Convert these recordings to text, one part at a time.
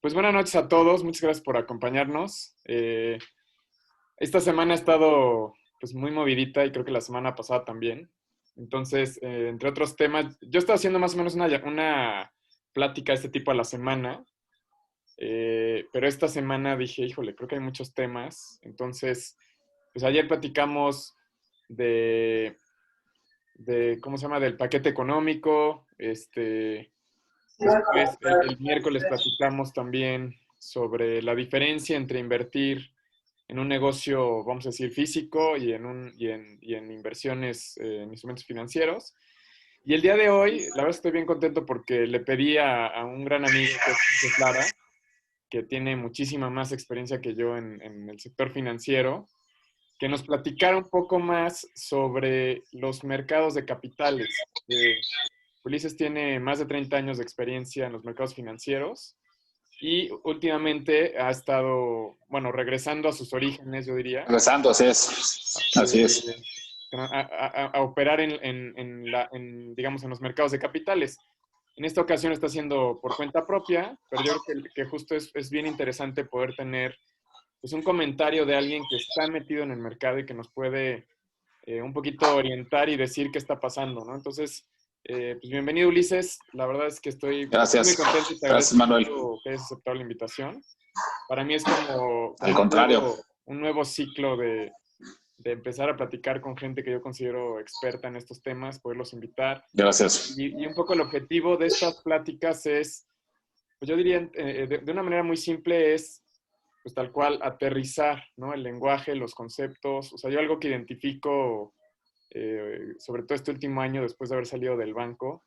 Pues buenas noches a todos, muchas gracias por acompañarnos. Esta semana ha estado pues muy movidita y creo que la semana pasada también. Entonces, entre otros temas, yo estaba haciendo más o menos una plática de este tipo a la semana, pero esta semana dije, híjole, creo que hay muchos temas. Entonces, pues ayer platicamos de ¿cómo se llama? Del paquete económico. Después, el miércoles platicamos también sobre la diferencia entre invertir en un negocio, vamos a decir, físico y en inversiones en instrumentos financieros. Y el día de hoy, la verdad estoy bien contento porque le pedí a un gran amigo que es Ulises Lara, que tiene muchísima más experiencia que yo en el sector financiero, que nos platicara un poco más sobre los mercados de capitales. Ulises tiene más de 30 años de experiencia en los mercados financieros y últimamente ha estado, bueno, regresando a sus orígenes, yo diría, Regresando, así es. Así es. eh, a operar digamos, en los mercados de capitales. En esta ocasión está haciendo por cuenta propia, pero yo creo que justo es bien interesante poder tener pues, un comentario de alguien que está metido en el mercado y que nos puede un poquito orientar y decir qué está pasando, ¿no? Entonces, pues bienvenido Ulises, la verdad es que estoy muy Gracias. contento y te Gracias, agradezco Manuel. mucho que hayas aceptado la invitación. Para mí es como Al un contrario. nuevo ciclo de empezar a platicar con gente que yo considero experta en estos temas, poderlos invitar. Gracias. Y un poco el objetivo de estas pláticas es, pues yo diría, de una manera muy simple es, pues tal cual, aterrizar, ¿no? El lenguaje, los conceptos. O sea, yo algo que identifico, sobre todo este último año después de haber salido del banco,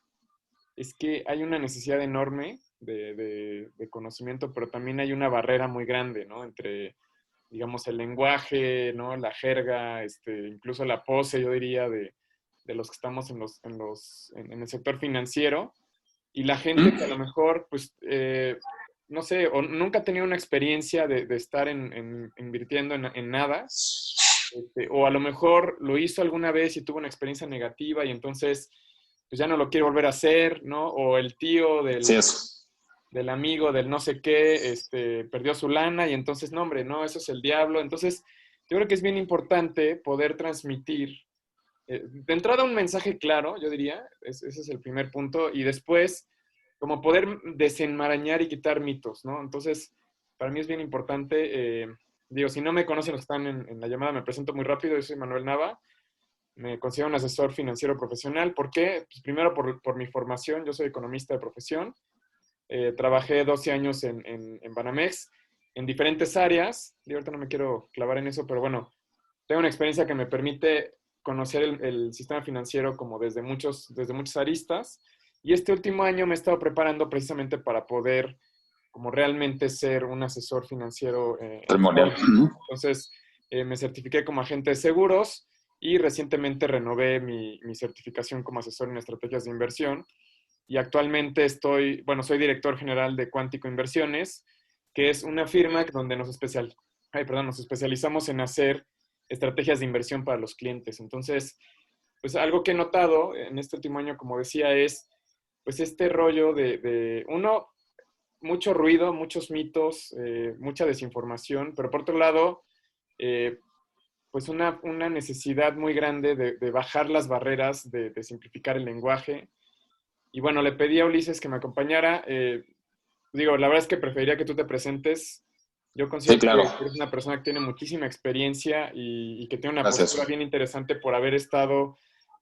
es que hay una necesidad enorme de conocimiento, pero también hay una barrera muy grande, ¿no? Entre, digamos, el lenguaje, ¿no? La jerga, incluso la pose, yo diría, de los que estamos en el sector financiero y la gente que a lo ¿Mm? mejor, pues, no sé, o nunca ha tenido una experiencia de estar invirtiendo en nada, o a lo mejor lo hizo alguna vez y tuvo una experiencia negativa y entonces pues ya no lo quiere volver a hacer, ¿no? O el tío Así es. del amigo del no sé qué, perdió su lana y entonces, no, hombre, no, eso es el diablo. Entonces, yo creo que es bien importante poder transmitir, de entrada un mensaje claro, yo diría, ese es el primer punto, y después, como poder desenmarañar y quitar mitos, ¿no? Entonces, para mí es bien importante, digo, si no me conocen los que están en la llamada, me presento muy rápido, yo soy Manuel Nava, me considero un asesor financiero profesional. ¿Por qué? Pues primero por mi formación, yo soy economista de profesión, trabajé 12 años en Banamex, en diferentes áreas, y ahorita no me quiero clavar en eso, pero bueno, tengo una experiencia que me permite conocer el sistema financiero como desde muchas aristas, y este último año me he estado preparando precisamente para poder como realmente ser un asesor financiero en Ceremonial. forma, ¿no? Entonces, me certifiqué como agente de seguros y recientemente renové mi certificación como asesor en estrategias de inversión. Y actualmente soy director general de Cuántico Inversiones, que es una firma donde nos especializamos en hacer estrategias de inversión para los clientes. Entonces, pues algo que he notado en este último año, como decía, es pues este rollo uno, mucho ruido, muchos mitos, mucha desinformación, pero por otro lado, eh, pues una necesidad muy grande de bajar las barreras, de simplificar el lenguaje. Y bueno, le pedí a Ulises que me acompañara. Digo, la verdad es que preferiría que tú te presentes. Yo Sí, considero claro. que eres una persona que tiene muchísima experiencia y que tiene una postura Gracias. bien interesante por haber estado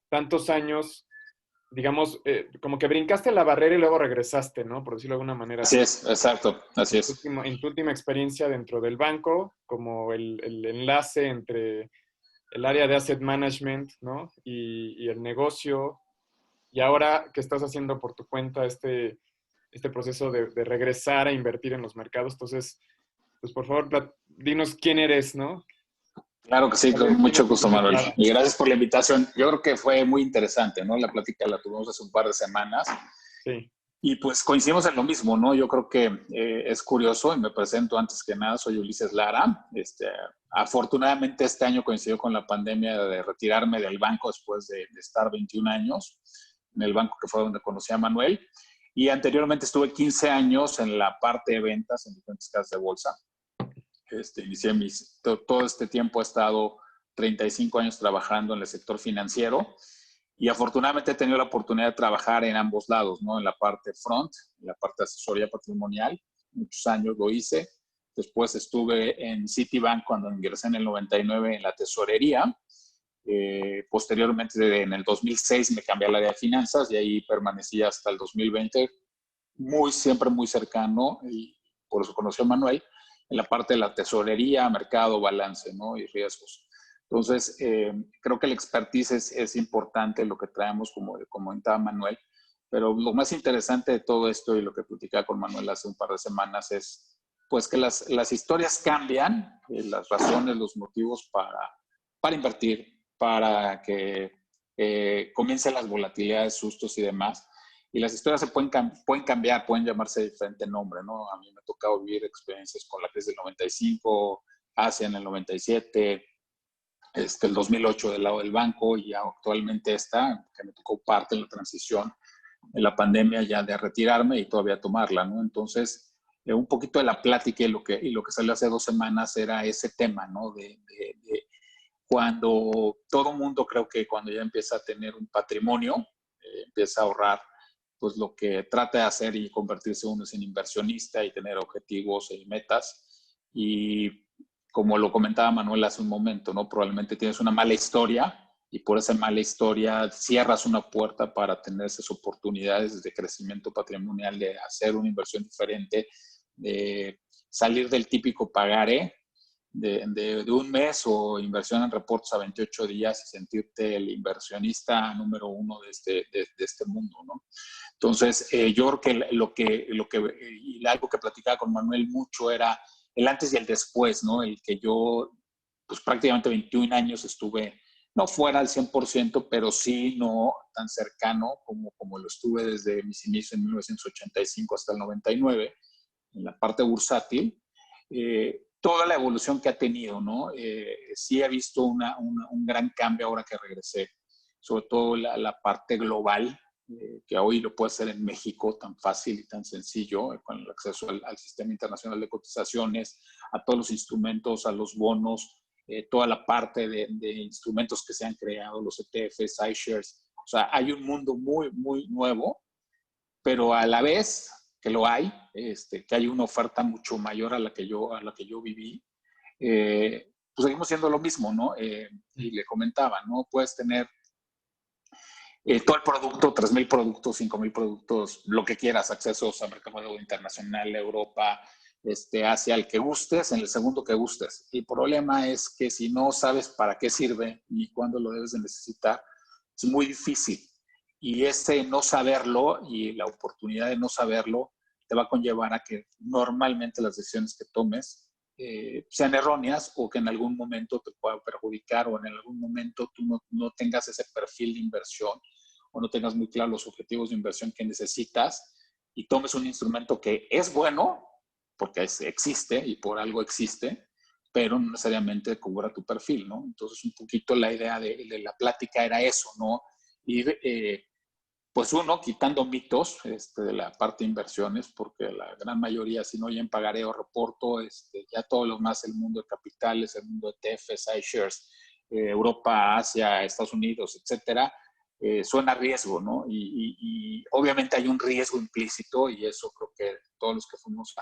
tantos años, digamos, como que brincaste la barrera y luego regresaste, ¿no? Por decirlo de alguna manera. Así es, exacto. Así es. En tu última experiencia dentro del banco, como el enlace entre el área de asset management, ¿no? Y el negocio. Y ahora que estás haciendo por tu cuenta este proceso de regresar a invertir en los mercados, entonces, pues por favor, dinos quién eres, ¿no? Claro que sí, con ¿Quién mucho es gusto, Ulises Manuel. Lara? Y gracias por la invitación. Yo creo que fue muy interesante, ¿no? La plática la tuvimos hace un par de semanas. Sí, Y pues coincidimos en lo mismo, ¿no? Yo creo que es curioso y me presento antes que nada, soy Ulises Lara. Afortunadamente este año coincidió con la pandemia de retirarme del banco después de estar 21 años en el banco que fue donde conocí a Manuel. Y anteriormente estuve 15 años en la parte de ventas en diferentes casas de bolsa. Inicié todo este tiempo he estado 35 años trabajando en el sector financiero y afortunadamente he tenido la oportunidad de trabajar en ambos lados, ¿no? En la parte front, en la parte de asesoría patrimonial. Muchos años lo hice. Después estuve en Citibank cuando ingresé en el 99 en la tesorería. Posteriormente, en el 2006, me cambié al área de finanzas y ahí permanecí hasta el 2020, siempre muy cercano, y por eso conocí a Manuel, en la parte de la tesorería, mercado, balance, ¿no? Y riesgos. Entonces, creo que el expertise es importante, lo que traemos, como comentaba Manuel, pero lo más interesante de todo esto y lo que platicaba con Manuel hace un par de semanas es pues que las historias cambian, las razones, los motivos para invertir, para que comiencen las volatilidades, sustos y demás. Y las historias se pueden cambiar, pueden llamarse de diferente nombre, ¿no? A mí me ha tocado vivir experiencias con la crisis del 95, Asia en el 97, el 2008 del lado del banco y actualmente esta, que me tocó parte de la transición en la pandemia ya de retirarme y todavía tomarla, ¿no? Entonces, un poquito de la plática y lo que salió hace 2 semanas era ese tema, ¿no? De cuando todo mundo, creo que cuando ya empieza a tener un patrimonio, empieza a ahorrar, pues lo que trata de hacer y convertirse uno en inversionista y tener objetivos y metas. Y como lo comentaba Manuel hace un momento, ¿no? Probablemente tienes una mala historia y por esa mala historia cierras una puerta para tener esas oportunidades de crecimiento patrimonial, de hacer una inversión diferente, de salir del típico pagaré de un mes o inversión en reportes a 28 días y sentirte el inversionista número uno de este mundo, ¿no? Entonces, yo creo que y algo que platicaba con Manuel mucho era el antes y el después, ¿no? El que yo, pues prácticamente 21 años estuve, no fuera al 100%, pero sí no tan cercano como lo estuve desde mis inicios en 1985 hasta el 99, en la parte bursátil. Toda la evolución que ha tenido, ¿no? Sí he visto un gran cambio ahora que regresé, sobre todo la parte global, que hoy lo puede hacer en México tan fácil y tan sencillo, con el acceso al sistema internacional de cotizaciones, a todos los instrumentos, a los bonos, toda la parte de instrumentos que se han creado, los ETFs, iShares. O sea, hay un mundo muy, muy nuevo, pero a la vez que lo hay, que hay una oferta mucho mayor a la que yo viví, pues seguimos siendo lo mismo, ¿no? Y le comentaba, ¿no? Puedes tener todo el producto, 3,000 productos, 5,000 productos, lo que quieras, accesos a mercado internacional, Europa, Asia, el que gustes, en el segundo que gustes. El problema es que si no sabes para qué sirve ni cuándo lo debes de necesitar, es muy difícil. Y ese no saberlo y la oportunidad de no saberlo te va a conllevar a que normalmente las decisiones que tomes sean erróneas o que en algún momento te puedan perjudicar o en algún momento tú no tengas ese perfil de inversión o no tengas muy claros los objetivos de inversión que necesitas y tomes un instrumento que es bueno, porque existe y por algo existe, pero no necesariamente cubra tu perfil, ¿no? Entonces, un poquito la idea de la plática era eso, ¿no? Ir, pues uno, quitando mitos de la parte de inversiones, porque la gran mayoría, si no ya en pagaré o reporto, ya todo lo más, el mundo de capitales, el mundo de ETFs, iShares, Europa, Asia, Estados Unidos, etcétera, suena a riesgo, ¿no? Y obviamente hay un riesgo implícito y eso creo que todos los que fuimos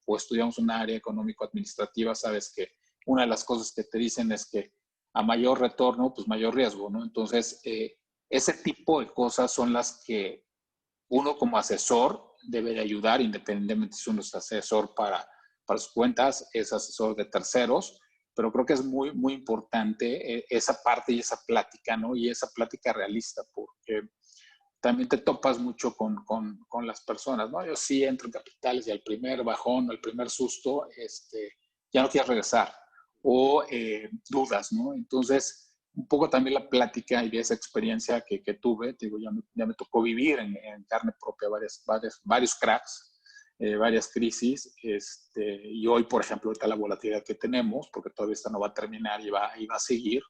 o estudiamos una área económico-administrativa, sabes que una de las cosas que te dicen es que a mayor retorno, pues mayor riesgo, ¿no? Entonces, ese tipo de cosas son las que uno como asesor debe de ayudar, independientemente si uno es asesor para sus cuentas, es asesor de terceros, pero creo que es muy, muy importante esa parte y esa plática, ¿no? Y esa plática realista, porque también te topas mucho con las personas, ¿no? Yo sí entro en capitales y al primer bajón, al primer susto, ya no quieres regresar o dudas, ¿no? Entonces, un poco también la plática y esa experiencia que tuve, digo, ya me tocó vivir en carne propia varios cracks, varias crisis, y hoy, por ejemplo, ahorita la volatilidad que tenemos, porque todavía esta no va a terminar y va a seguir,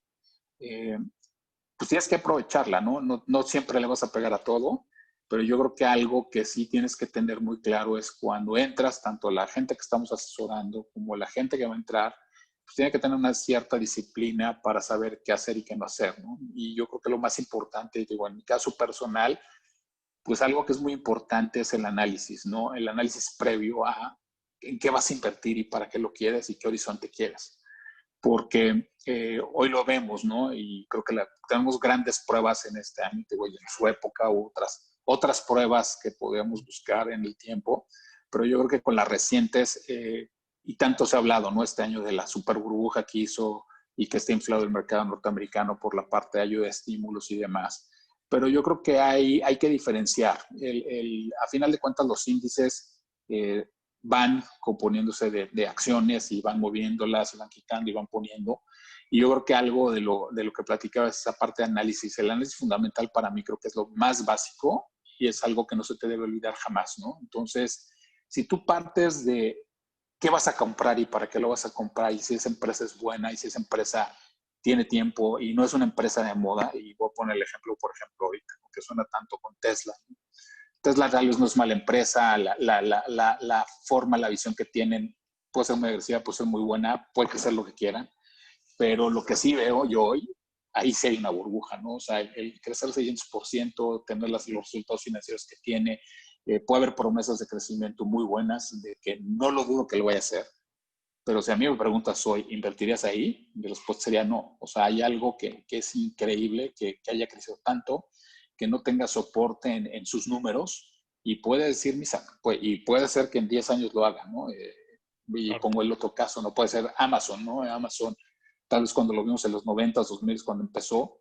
pues tienes que aprovecharla, ¿no? No siempre le vas a pegar a todo, pero yo creo que algo que sí tienes que tener muy claro es cuando entras, tanto la gente que estamos asesorando como la gente que va a entrar, pues tiene que tener una cierta disciplina para saber qué hacer y qué no hacer, ¿no? Y yo creo que lo más importante, digo, en mi caso personal, pues algo que es muy importante es el análisis, ¿no? El análisis previo a en qué vas a invertir y para qué lo quieres y qué horizonte quieres. Porque hoy lo vemos, ¿no? Y creo que tenemos grandes pruebas en este año, digo, en su época, u otras pruebas que podemos buscar en el tiempo, pero yo creo que con las recientes, y tanto se ha hablado, ¿no? Este año de la super burbuja que hizo y que está inflado el mercado norteamericano por la parte de ayuda de estímulos y demás. Pero yo creo que hay que diferenciar. A final de cuentas, los índices van componiéndose de acciones y van moviéndolas, y van quitando y van poniendo. Y yo creo que algo de lo que platicaba es esa parte de análisis. El análisis fundamental para mí creo que es lo más básico y es algo que no se te debe olvidar jamás, ¿no? Entonces, si tú partes de qué vas a comprar y para qué lo vas a comprar y si esa empresa es buena y si esa empresa tiene tiempo y no es una empresa de moda, y voy a poner el ejemplo, por ejemplo, ahorita, que suena tanto con Tesla. Tesla tal vez no es mala empresa, la forma, la visión que tienen puede ser muy agresiva, puede ser muy buena, puede ser lo que quieran, pero lo que sí veo yo hoy, ahí sí hay una burbuja, ¿no? O sea, el crecer 600%, tener los resultados financieros que tiene, puede haber promesas de crecimiento muy buenas, de que no lo dudo que lo vaya a hacer, pero si a mí me preguntas hoy, ¿invertirías ahí? Mi respuesta sería no. O sea, hay algo que es increíble, que haya crecido tanto, que no tenga soporte en sus números y puede decir misa, pues, y puede ser que en 10 años lo haga, ¿no? Y Claro. pongo el otro caso, no puede ser Amazon, ¿no? Amazon, tal vez cuando lo vimos en los 90s, 2000, cuando empezó,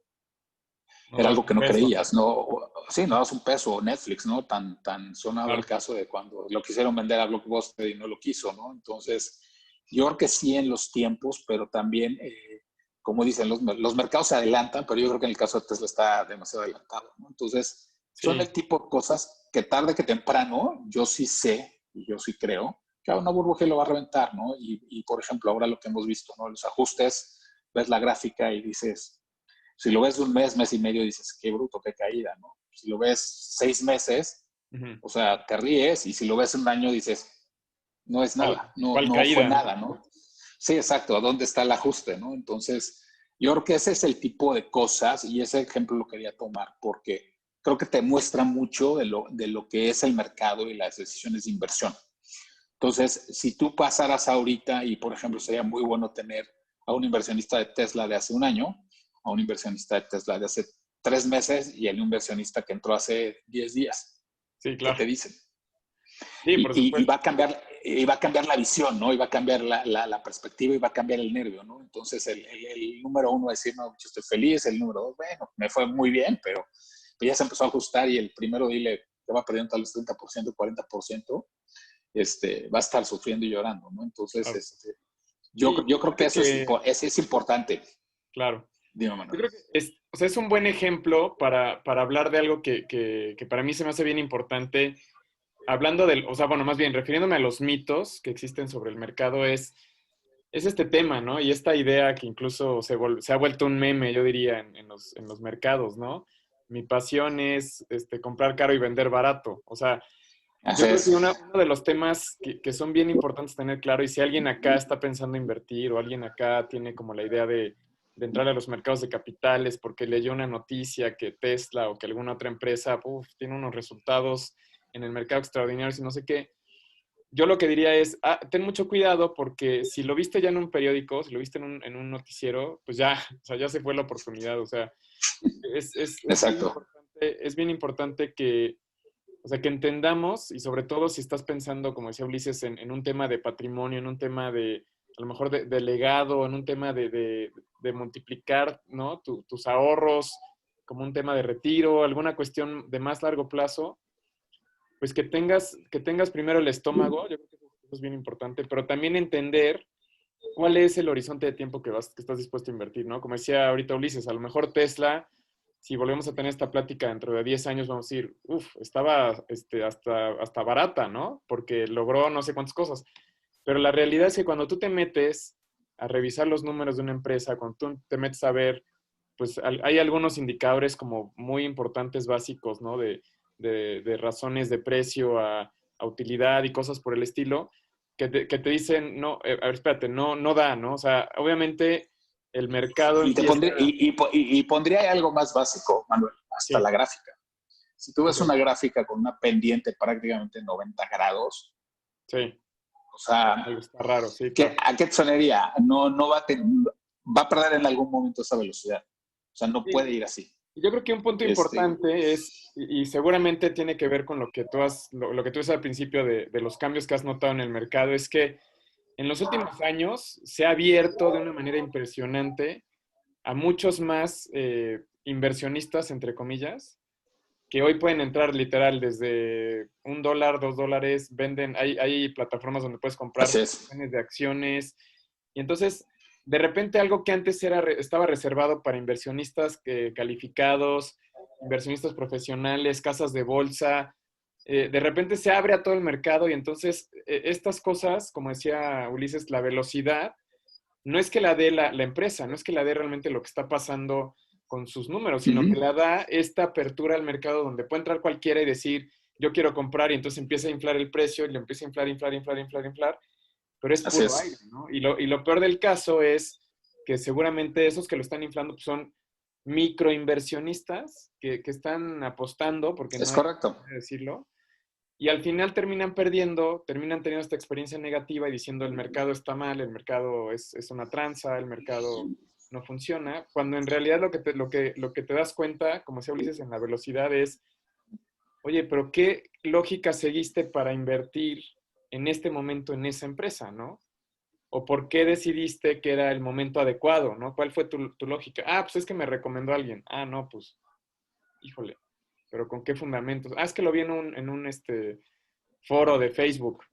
No era das algo que un no peso. creías, ¿no? Sí, no das un peso, Netflix, ¿no? Tan sonado el Claro. caso de cuando lo quisieron vender a Blockbuster y no lo quiso, ¿no? Entonces, yo creo que sí en los tiempos, pero también, como dicen, los mercados se adelantan, pero yo creo que en el caso de Tesla está demasiado adelantado, ¿no? Entonces, son Sí, el tipo de cosas que tarde que temprano, yo sí sé y yo sí creo que una burbuja lo va a reventar, ¿no? Por ejemplo, ahora lo que hemos visto, ¿no? Los ajustes, ves la gráfica y dices, si lo ves un mes, mes y medio, dices, qué bruto, qué caída, ¿no? Si lo ves 6 meses, ujú. o sea, te ríes, y si lo ves un año, dices, no es ¿Cuál, nada, no, cuál no fue caída, no? nada, ¿no? Sí, exacto, ¿a dónde está el ajuste, no? Entonces, yo creo que ese es el tipo de cosas y ese ejemplo lo quería tomar porque creo que te muestra mucho de lo que es el mercado y las decisiones de inversión. Entonces, si tú pasaras ahorita y, por ejemplo, sería muy bueno tener a un inversionista de Tesla de hace un año, a un inversionista de Tesla de hace 3 meses y a un inversionista que entró hace 10 días. Sí, ¿Qué claro. te dicen? Sí, por supuesto. Y va a cambiar la visión, ¿no? Y va a cambiar la perspectiva y va a cambiar el nervio, ¿no? Entonces, el número uno va a decir, no, yo estoy feliz. El número dos, bueno, me fue muy bien, pero ya se empezó a ajustar y el primero dile que va perdiendo tal vez 30%, 40%, va a estar sufriendo y llorando, ¿no? Entonces, Claro. yo, Sí, yo creo que fíjate que, eso es importante. claro. Dime, Yo Manuel. creo que es, o sea, es un buen ejemplo para hablar de algo que para mí se me hace bien importante. Hablando del, o sea, bueno, más bien refiriéndome a los mitos que existen sobre el mercado, es este tema, ¿no? Y esta idea que incluso se ha vuelto un meme, yo diría, en los mercados, ¿no? Mi pasión es comprar caro y vender barato. O sea, Así yo creo que es. uno de los temas que son bien importantes tener claro, y si alguien acá está pensando invertir o alguien acá tiene como la idea de entrar a los mercados de capitales porque leyó una noticia que Tesla o que alguna otra empresa tiene unos resultados en el mercado extraordinarios y no sé qué, yo lo que diría es, ten mucho cuidado porque si lo viste ya en un periódico, si lo viste en un noticiero, pues ya, o sea, ya se fue la oportunidad. O sea, Exacto. es bien importante que, o sea, que entendamos y sobre todo si estás pensando, como decía Ulises, en un tema de patrimonio, en un tema de, a lo mejor de legado, en un tema de multiplicar, ¿no? Tus ahorros, como un tema de retiro, alguna cuestión de más largo plazo, pues que tengas primero el estómago, yo creo que eso es bien importante, pero también entender cuál es el horizonte de tiempo que estás dispuesto a invertir, ¿no? Como decía ahorita Ulises, a lo mejor Tesla, si volvemos a tener esta plática dentro de 10 años, vamos a decir, estaba hasta barata, ¿no? Porque logró no sé cuántas cosas. Pero la realidad es que cuando tú te metes a revisar los números de una empresa, cuando tú te metes a ver, pues hay algunos indicadores como muy importantes, básicos, ¿no? de razones de precio a utilidad y cosas por el estilo, que te dicen, no, a ver, espérate, no da, ¿no? O sea, obviamente el mercado Y, te empieza... pondría, y pondría algo más básico, Manuel, hasta Sí, la gráfica. Si tú ves ok, una gráfica con una pendiente prácticamente 90 grados, sí, o sea, algo está raro, sí, claro. ¿a qué te sonaría? No va a perder en algún momento esa velocidad. O sea, no Sí, puede ir así. yo creo que un punto Este, importante es, y seguramente tiene que ver con lo que tú lo que tú dices al principio de los cambios que has notado en el mercado, es que en los últimos años se ha abierto de una manera impresionante a muchos más inversionistas, entre comillas, que hoy pueden entrar literal desde $1, $2, venden, hay plataformas donde puedes comprar así es. fracciones de acciones, y entonces, de repente algo que antes estaba reservado para inversionistas calificados, inversionistas profesionales, casas de bolsa, de repente se abre a todo el mercado y entonces estas cosas, como decía Ulises, la velocidad, no es que la dé la empresa, no es que la dé realmente lo que está pasando con sus números, Uh sino que -huh. la da esta apertura al mercado donde puede entrar cualquiera y decir, yo quiero comprar, y entonces empieza a inflar el precio y lo empieza a inflar, pero es Así puro aire, es. ¿no? Y lo peor del caso es que seguramente esos que lo están inflando pues, son microinversionistas que están apostando, porque no Es hay correcto. manera de decirlo, y al final terminan perdiendo, terminan teniendo esta experiencia negativa y diciendo el mercado está mal, el mercado es una tranza, el mercado no funciona, cuando en realidad lo que te das cuenta, como decía Ulises, en la velocidad es, oye, pero ¿qué lógica seguiste para invertir en este momento en esa empresa, ¿no? ¿O por qué decidiste que era el momento adecuado, ¿no? ¿Cuál fue tu lógica? Ah, pues es que me recomendó alguien. Ah, no, pues, híjole, pero ¿con qué fundamentos? Ah, es que lo vi en un foro de Facebook.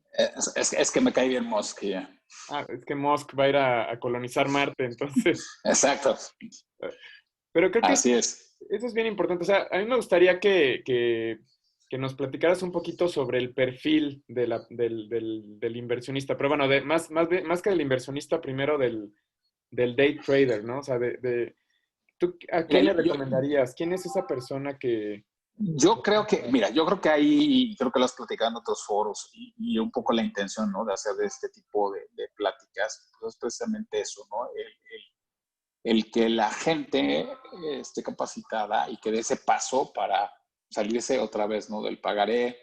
Es que me cae bien Musk. Yeah. Ah, es que Musk va a ir a colonizar Marte, entonces. Exacto. Pero creo que Así es. eso es bien importante. O sea, a mí me gustaría que nos platicaras un poquito sobre el perfil del inversionista. Pero bueno, más que del inversionista, primero del day trader, ¿no? O sea, ¿tú a Mira, quién le recomendarías? ¿Quién es esa persona yo creo que, mira, yo creo que ahí, creo que lo has platicado en otros foros y un poco la intención, ¿no? De hacer de este tipo de pláticas, pues es precisamente eso, ¿no? El que la gente esté capacitada y que dé ese paso para salirse otra vez, ¿no? Del pagaré,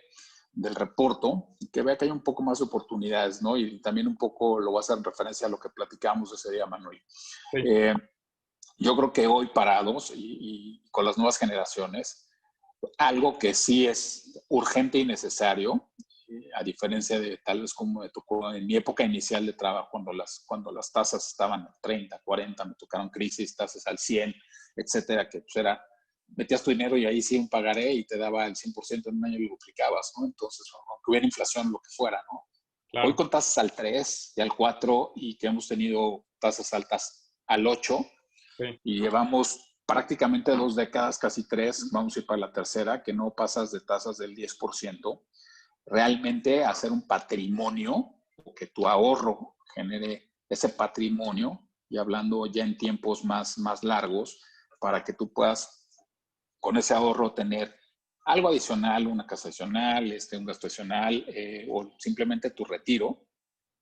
del reporto, y que vea que hay un poco más de oportunidades, ¿no? Y también un poco lo voy a hacer en referencia a lo que platicamos ese día, Manuel. sí, Eh, yo creo que hoy parados y con las nuevas generaciones, algo que sí es urgente y necesario, a diferencia de tal vez como me tocó en mi época inicial de trabajo, cuando las tasas estaban al 30, 40, me tocaron crisis, tasas al 100, etcétera, que pues era, metías tu dinero y ahí sí un pagaré y te daba el 100% en un año y lo duplicabas, ¿no? Entonces, aunque hubiera inflación, lo que fuera, ¿no? Hoy claro. con tasas al 3 y al 4 y que hemos tenido tasas altas al 8 Sí, y llevamos prácticamente 2 décadas, casi 3, vamos a ir para la tercera, que no pasas de tasas del 10%, realmente hacer un patrimonio, que tu ahorro genere ese patrimonio, y hablando ya en tiempos más largos, para que tú puedas con ese ahorro tener algo adicional, una casa adicional, un gasto adicional o simplemente tu retiro.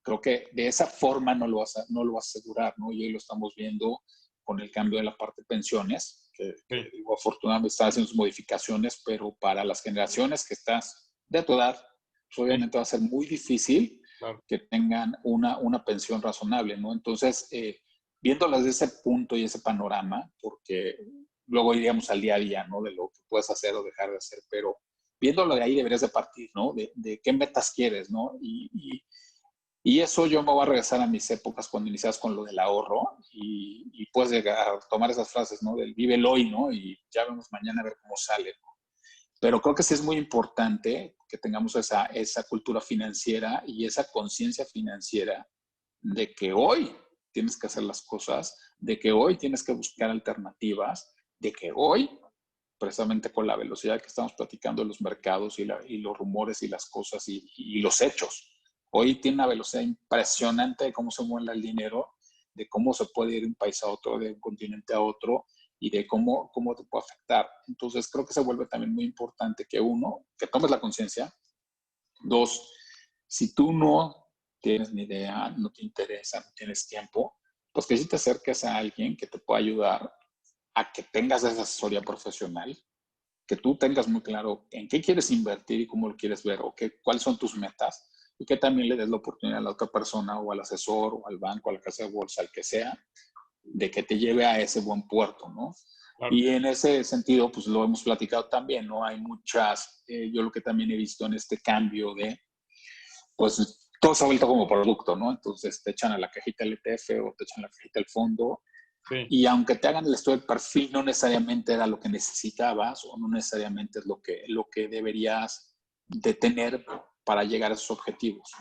Creo que de esa forma no lo vas a asegurar, ¿no? Y hoy lo estamos viendo con el cambio de la parte de pensiones, que sí, digo, afortunadamente están haciendo sus modificaciones, pero para las generaciones que estás de tu edad, pues sí, obviamente va a ser muy difícil claro. que tengan una pensión razonable, ¿no? Entonces, viéndolas de ese punto y ese panorama, porque luego iríamos al día a día, ¿no? De lo que puedes hacer o dejar de hacer, pero viéndolo de ahí deberías de partir, ¿no? De qué metas quieres, ¿no? Y eso yo me voy a regresar a mis épocas cuando inicias con lo del ahorro y puedes llegar a tomar esas frases, ¿no? Del vive el hoy, ¿no? Y ya vemos mañana a ver cómo sale, ¿no? Pero creo que sí es muy importante que tengamos esa cultura financiera y esa conciencia financiera de que hoy tienes que hacer las cosas, de que hoy tienes que buscar alternativas, de que hoy, precisamente con la velocidad que estamos platicando de los mercados y los rumores y las cosas y los hechos, hoy tiene una velocidad impresionante de cómo se mueve el dinero, de cómo se puede ir de un país a otro, de un continente a otro, y de cómo te puede afectar. Entonces, creo que se vuelve también muy importante que uno, que tomes la conciencia. Dos, si tú no tienes ni idea, no te interesa, no tienes tiempo, pues que sí te acerques a alguien que te pueda ayudar a que tengas esa asesoría profesional, que tú tengas muy claro en qué quieres invertir y cómo lo quieres ver, o cuáles son tus metas, y que también le des la oportunidad a la otra persona, o al asesor, o al banco, a la casa de bolsa, al que sea, de que te lleve a ese buen puerto, ¿no? Claro. Y en ese sentido, pues lo hemos platicado también, ¿no? Hay muchas, yo lo que también he visto en este cambio de, pues todo se ha vuelto como producto, ¿no? Entonces te echan a la cajita el ETF o te echan a la cajita el fondo, Sí, y aunque te hagan el estudio del perfil, no necesariamente era lo que necesitabas o no necesariamente es lo que deberías de tener para llegar a esos objetivos.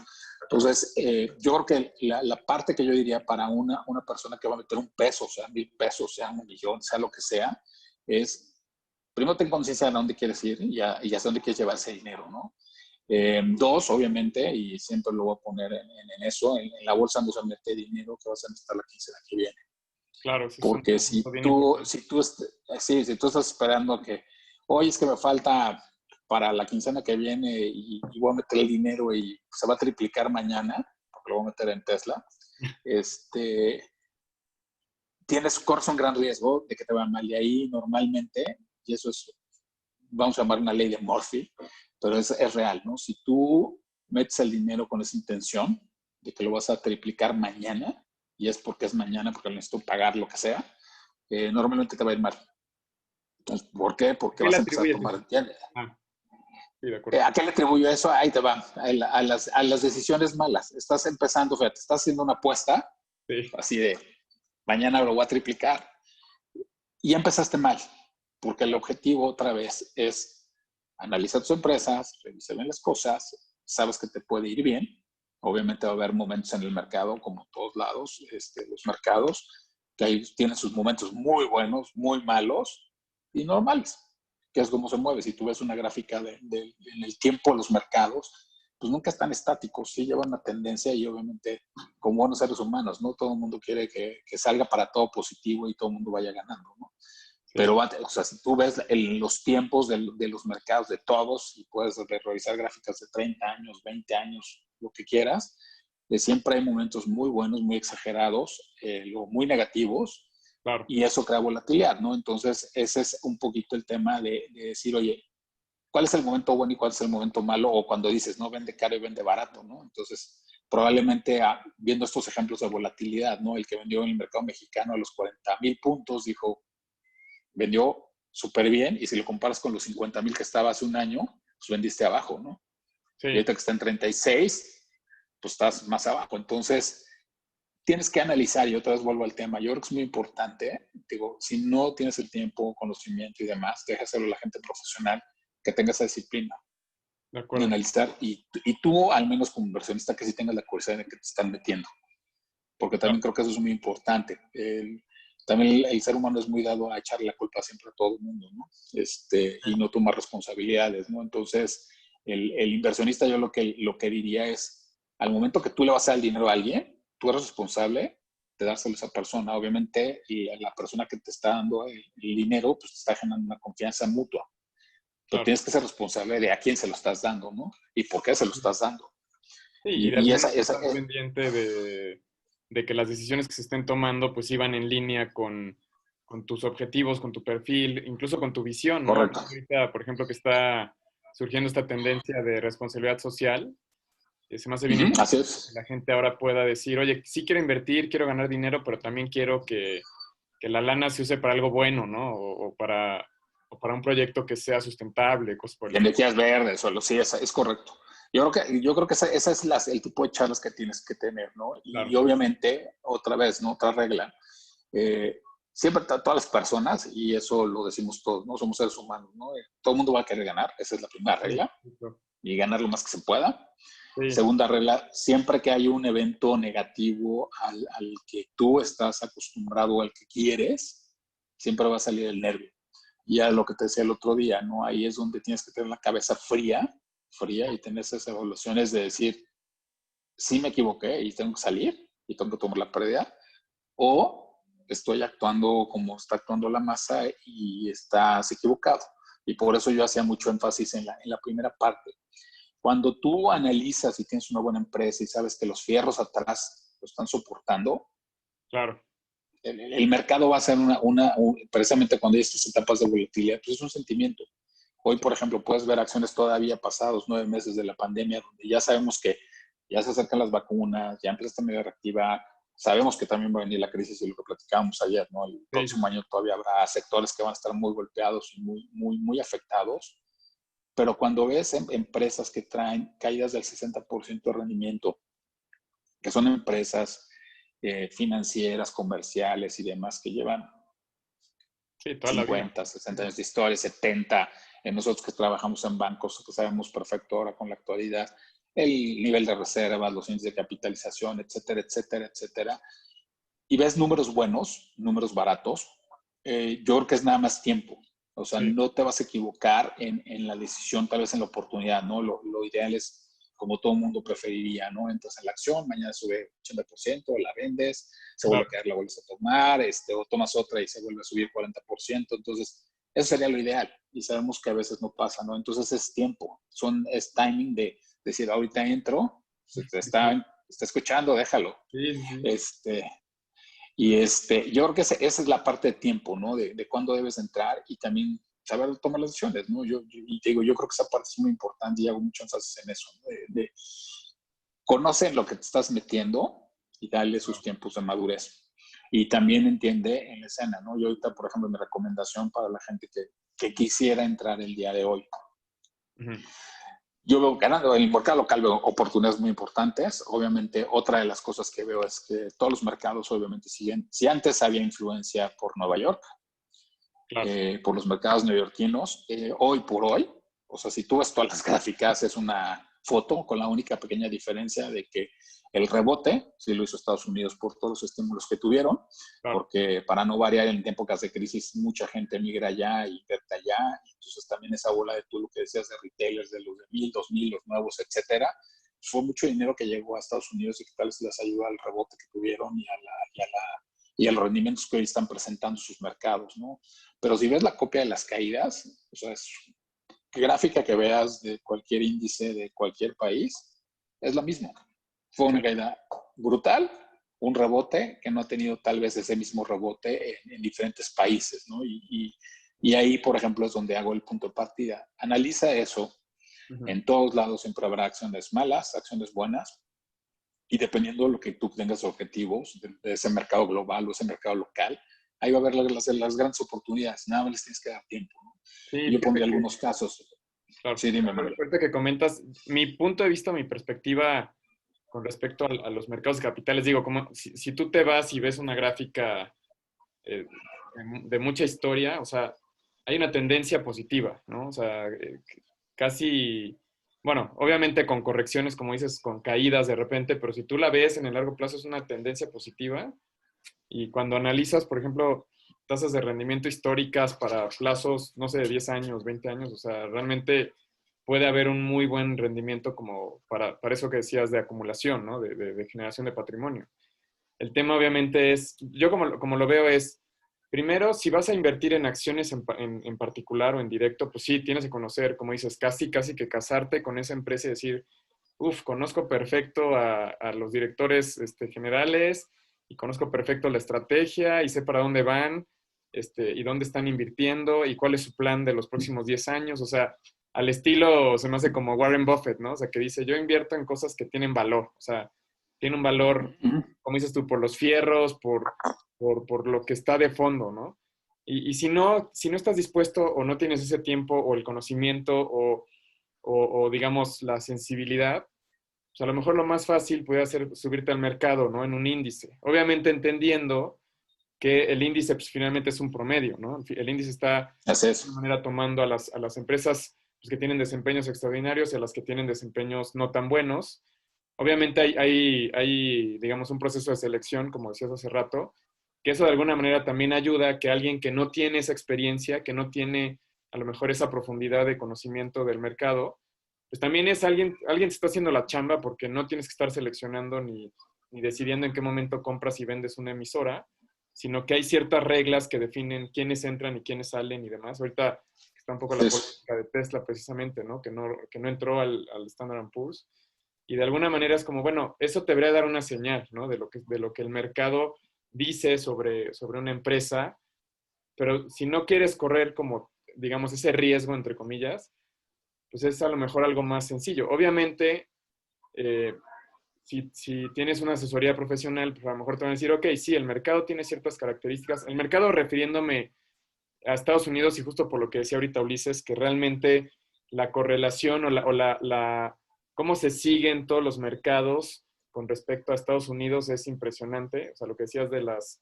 Entonces, yo creo que la parte que yo diría para una persona que va a meter un peso, sea 1,000 pesos, sea 1,000,000, sea lo que sea, es primero ten conciencia de dónde quieres ir y hacia dónde quieres llevar ese dinero, ¿no? Dos, obviamente, y siempre lo voy a poner en eso, en la bolsa no se mete dinero que vas a necesitar la quincena que viene. claro, ese es un Porque punto bien importante. si tú estás esperando que, oye, es que me falta para la quincena que viene y voy a meter el dinero y se va a triplicar mañana, porque lo voy a meter en Tesla, corres un gran riesgo de que te vaya mal. Y ahí normalmente, y eso es, vamos a llamar una ley de Murphy, pero es real, ¿no? Si tú metes el dinero con esa intención de que lo vas a triplicar mañana, y es porque es mañana, porque necesito pagar lo que sea, normalmente te va a ir mal. Entonces, ¿por qué? Porque ¿Qué le vas a empezar a atribuyes tomar. eso? Ah, sí, de acuerdo. ¿A qué le atribuyo eso? Ahí te va. A las decisiones malas. Estás empezando, fíjate, estás haciendo una apuesta Sí, así de mañana lo voy a triplicar. Y ya empezaste mal, porque el objetivo otra vez es analizar tus empresas, revisar bien las cosas, sabes que te puede ir bien. Obviamente va a haber momentos en el mercado, como en todos lados, los mercados, que ahí tienen sus momentos muy buenos, muy malos y normales, que es como se mueve. Si tú ves una gráfica en el tiempo de los mercados, pues nunca están estáticos, sí llevan una tendencia y obviamente como buenos seres humanos, ¿no? Todo el mundo quiere que salga para todo positivo y todo el mundo vaya ganando, ¿no? sí, Pero, o sea, si tú ves los tiempos de los mercados de todos y puedes revisar gráficas de 30 años, 20 años, lo que quieras, siempre hay momentos muy buenos, muy exagerados, o muy negativos, claro. y eso crea volatilidad, ¿no? Entonces, ese es un poquito el tema de decir, oye, ¿cuál es el momento bueno y cuál es el momento malo? O cuando dices, no, vende caro y vende barato, ¿no? Entonces, probablemente viendo estos ejemplos de volatilidad, ¿no? El que vendió en el mercado mexicano a los 40,000 puntos dijo, vendió súper bien, y si lo comparas con los 50,000 que estaba hace un año, pues vendiste abajo, ¿no? Y Sí, ahorita que está en 36, pues estás más abajo. Entonces, tienes que analizar, y otra vez vuelvo al tema, yo creo que es muy importante, digo, si no tienes el tiempo, conocimiento y demás, déjaselo a la gente profesional que tenga esa disciplina de de acuerdo. analizar, y tú, al menos como inversionista, que sí tengas la curiosidad de que te están metiendo, porque Claro, también creo que eso es muy importante. También el ser humano es muy dado a echarle la culpa siempre a todo el mundo, ¿no? Y no tomar responsabilidades, ¿no? Entonces, el inversionista, yo lo que diría es, al momento que tú le vas a dar el dinero a alguien, tú eres responsable de dárselo a esa persona. Obviamente, y a la persona que te está dando el dinero, pues te está generando una confianza mutua. Pero claro. tienes que ser responsable de a quién se lo estás dando, ¿no? Y por qué se lo estás dando. Sí, y de Y al menos estar pendiente de que las decisiones que se estén tomando pues iban en línea con tus objetivos, con tu perfil, incluso con tu visión, ¿no? correcto. Ahorita, por ejemplo, que está surgiendo esta tendencia de responsabilidad social, se me hace bien Así importante que es. la gente ahora pueda decir, oye, sí quiero invertir, quiero ganar dinero, pero también quiero que la lana se use para algo bueno, ¿no? O para un proyecto que sea sustentable, cosas por el estilo. Energías verdes, solo sí, es correcto. Yo creo que esa es el tipo de charlas que tienes que tener, ¿no? Y Claro, obviamente, otra vez, ¿no? Otra regla. eh, Siempre todas las personas, y eso lo decimos todos, ¿no? Somos seres humanos, ¿no? Todo el mundo va a querer ganar, esa es la primera sí, regla, justo. y ganar lo más que se pueda. Sí, Segunda regla, siempre que hay un evento negativo al que tú estás acostumbrado, al que quieres, siempre va a salir el nervio. Y a lo que te decía el otro día, ¿no? Ahí es donde tienes que tener la cabeza fría, y tener esas evaluaciones de decir, sí me equivoqué y tengo que salir y tengo que tomar la pérdida, o estoy actuando como está actuando la masa y estás equivocado. Y por eso yo hacía mucho énfasis en la primera parte. Cuando tú analizas y tienes una buena empresa y sabes que los fierros atrás lo están soportando, Claro. el mercado va a ser precisamente cuando hay estas etapas de volatilidad, pues es un sentimiento. Hoy, por ejemplo, puedes ver acciones todavía pasados 9 meses de la pandemia, donde ya sabemos que ya se acercan las vacunas, ya empieza a estar medio reactiva, sabemos que también va a venir la crisis y lo que platicábamos ayer, ¿no? El Sí, próximo año todavía habrá sectores que van a estar muy golpeados y muy afectados, pero cuando ves empresas que traen caídas del 60% de rendimiento, que son empresas financieras, comerciales y demás que llevan sí, toda la vida. 50, 60 años de historia, 70, nosotros que trabajamos en bancos, que sabemos perfecto ahora con la actualidad, el nivel de reservas, los índices de capitalización, etcétera, etcétera, etcétera, y ves números buenos, números baratos, yo creo que es nada más tiempo. O sea, Sí, no te vas a equivocar en la decisión, tal vez en la oportunidad, ¿no? Lo ideal es como todo el mundo preferiría, ¿no? Entras en la acción, mañana sube 80%, la vendes, se vuelve a claro. caer, la vuelves a tomar, o tomas otra y se vuelve a subir 40%. Entonces, eso sería lo ideal. Y sabemos que a veces no pasa, ¿no? Entonces es tiempo, es timing de decir, ahorita entro, se te está escuchando, déjalo. Sí, sí, sí. Este, yo creo que esa es la parte de tiempo, ¿no? De cuándo debes entrar y también saber tomar las decisiones, ¿no? Y te digo, yo creo que esa parte es muy importante y hago mucho énfasis en eso, ¿no? Conoce lo que te estás metiendo y dale sus tiempos de madurez. Y también entiende en la escena, ¿no? Yo ahorita, por ejemplo, mi recomendación para la gente que quisiera entrar el día de hoy. Ujú. Yo veo ganando en el mercado local, veo oportunidades muy importantes. Obviamente, otra de las cosas que veo es que todos los mercados, obviamente, siguen. Si antes había influencia por Nueva York, Claro. por los mercados neoyorquinos, hoy por hoy, o sea, si tú ves todas las gráficas, es una foto con la única pequeña diferencia de que el rebote, sí lo hizo Estados Unidos por todos los estímulos que tuvieron, Claro. porque para no variar en épocas de crisis, mucha gente migra allá y invierte allá, entonces también esa bola de tú lo que decías de retailers, de los de 1000, 2000, los nuevos, etcétera, fue mucho dinero que llegó a Estados Unidos y que tal vez les ayuda al rebote que tuvieron y a los rendimientos que hoy están presentando sus mercados, ¿no? Pero si ves la copia de las caídas, o sea, es gráfica que veas de cualquier índice de cualquier país, es la misma. Fue Sí, una caída brutal, un rebote que no ha tenido tal vez ese mismo rebote en diferentes países, ¿no? Y ahí, por ejemplo, es donde hago el punto de partida. Analiza eso. ujú. En todos lados siempre habrá acciones malas, acciones buenas, y dependiendo de lo que tú tengas objetivos de ese mercado global o ese mercado local, ahí va a haber las grandes oportunidades. Nada más les tienes que dar tiempo, ¿no? Sí, Y yo fíjate pondría que, algunos casos. claro, Sí, dime, Manuel. ahorita que comentas, mi punto de vista, mi perspectiva con respecto a los mercados de capitales, digo, como si tú te vas y ves una gráfica eh, de mucha historia, o sea, hay una tendencia positiva, ¿no? O sea, casi, bueno, obviamente con correcciones, como dices, con caídas de repente, pero si tú la ves en el largo plazo es una tendencia positiva. Y cuando analizas, por ejemplo, tasas de rendimiento históricas para plazos, no sé, de 10 años, 20 años, o sea, realmente puede haber un muy buen rendimiento como para eso que decías de acumulación, ¿no? De generación de patrimonio. El tema obviamente es, yo como lo veo es, primero, si vas a invertir en acciones en particular o en directo, pues sí, tienes que conocer, como dices, casi que casarte con esa empresa y decir, uff, conozco perfecto a los directores generales y conozco perfecto la estrategia y sé para dónde van y dónde están invirtiendo y cuál es su plan de los próximos 10 años. O sea, al estilo se me hace como Warren Buffett, ¿no? O sea, que dice, yo invierto en cosas que tienen valor. O sea, tiene un valor, como dices tú, por los fierros, por lo que está de fondo, ¿no? Y si no estás dispuesto o no tienes ese tiempo o el conocimiento o, digamos, la sensibilidad, pues a lo mejor lo más fácil puede ser subirte al mercado, ¿no? En un índice. Obviamente entendiendo que el índice pues, finalmente es un promedio, ¿no? El índice está de Así alguna es. manera tomando a las empresas pues, que tienen desempeños extraordinarios y a las que tienen desempeños no tan buenos. Obviamente hay, digamos, un proceso de selección, como decías hace rato, que eso de alguna manera también ayuda a que alguien que no tiene esa experiencia, que no tiene a lo mejor esa profundidad de conocimiento del mercado, pues también es alguien se está haciendo la chamba porque no tienes que estar seleccionando ni decidiendo en qué momento compras y vendes una emisora, sino que hay ciertas reglas que definen quiénes entran y quiénes salen y demás. Ahorita está un poco la política de Tesla precisamente, ¿no? Que no entró al Standard & Poor's. Y de alguna manera es como, bueno, eso te debería dar una señal, ¿no? De lo que el mercado dice sobre una empresa, pero si no quieres correr como, digamos, ese riesgo, entre comillas, pues es a lo mejor algo más sencillo. Obviamente, eh, si tienes una asesoría profesional, pues a lo mejor te van a decir, ok, sí, el mercado tiene ciertas características. El mercado refiriéndome a Estados Unidos y justo por lo que decía ahorita Ulises, que realmente la correlación cómo se siguen todos los mercados con respecto a Estados Unidos es impresionante. O sea, lo que decías de las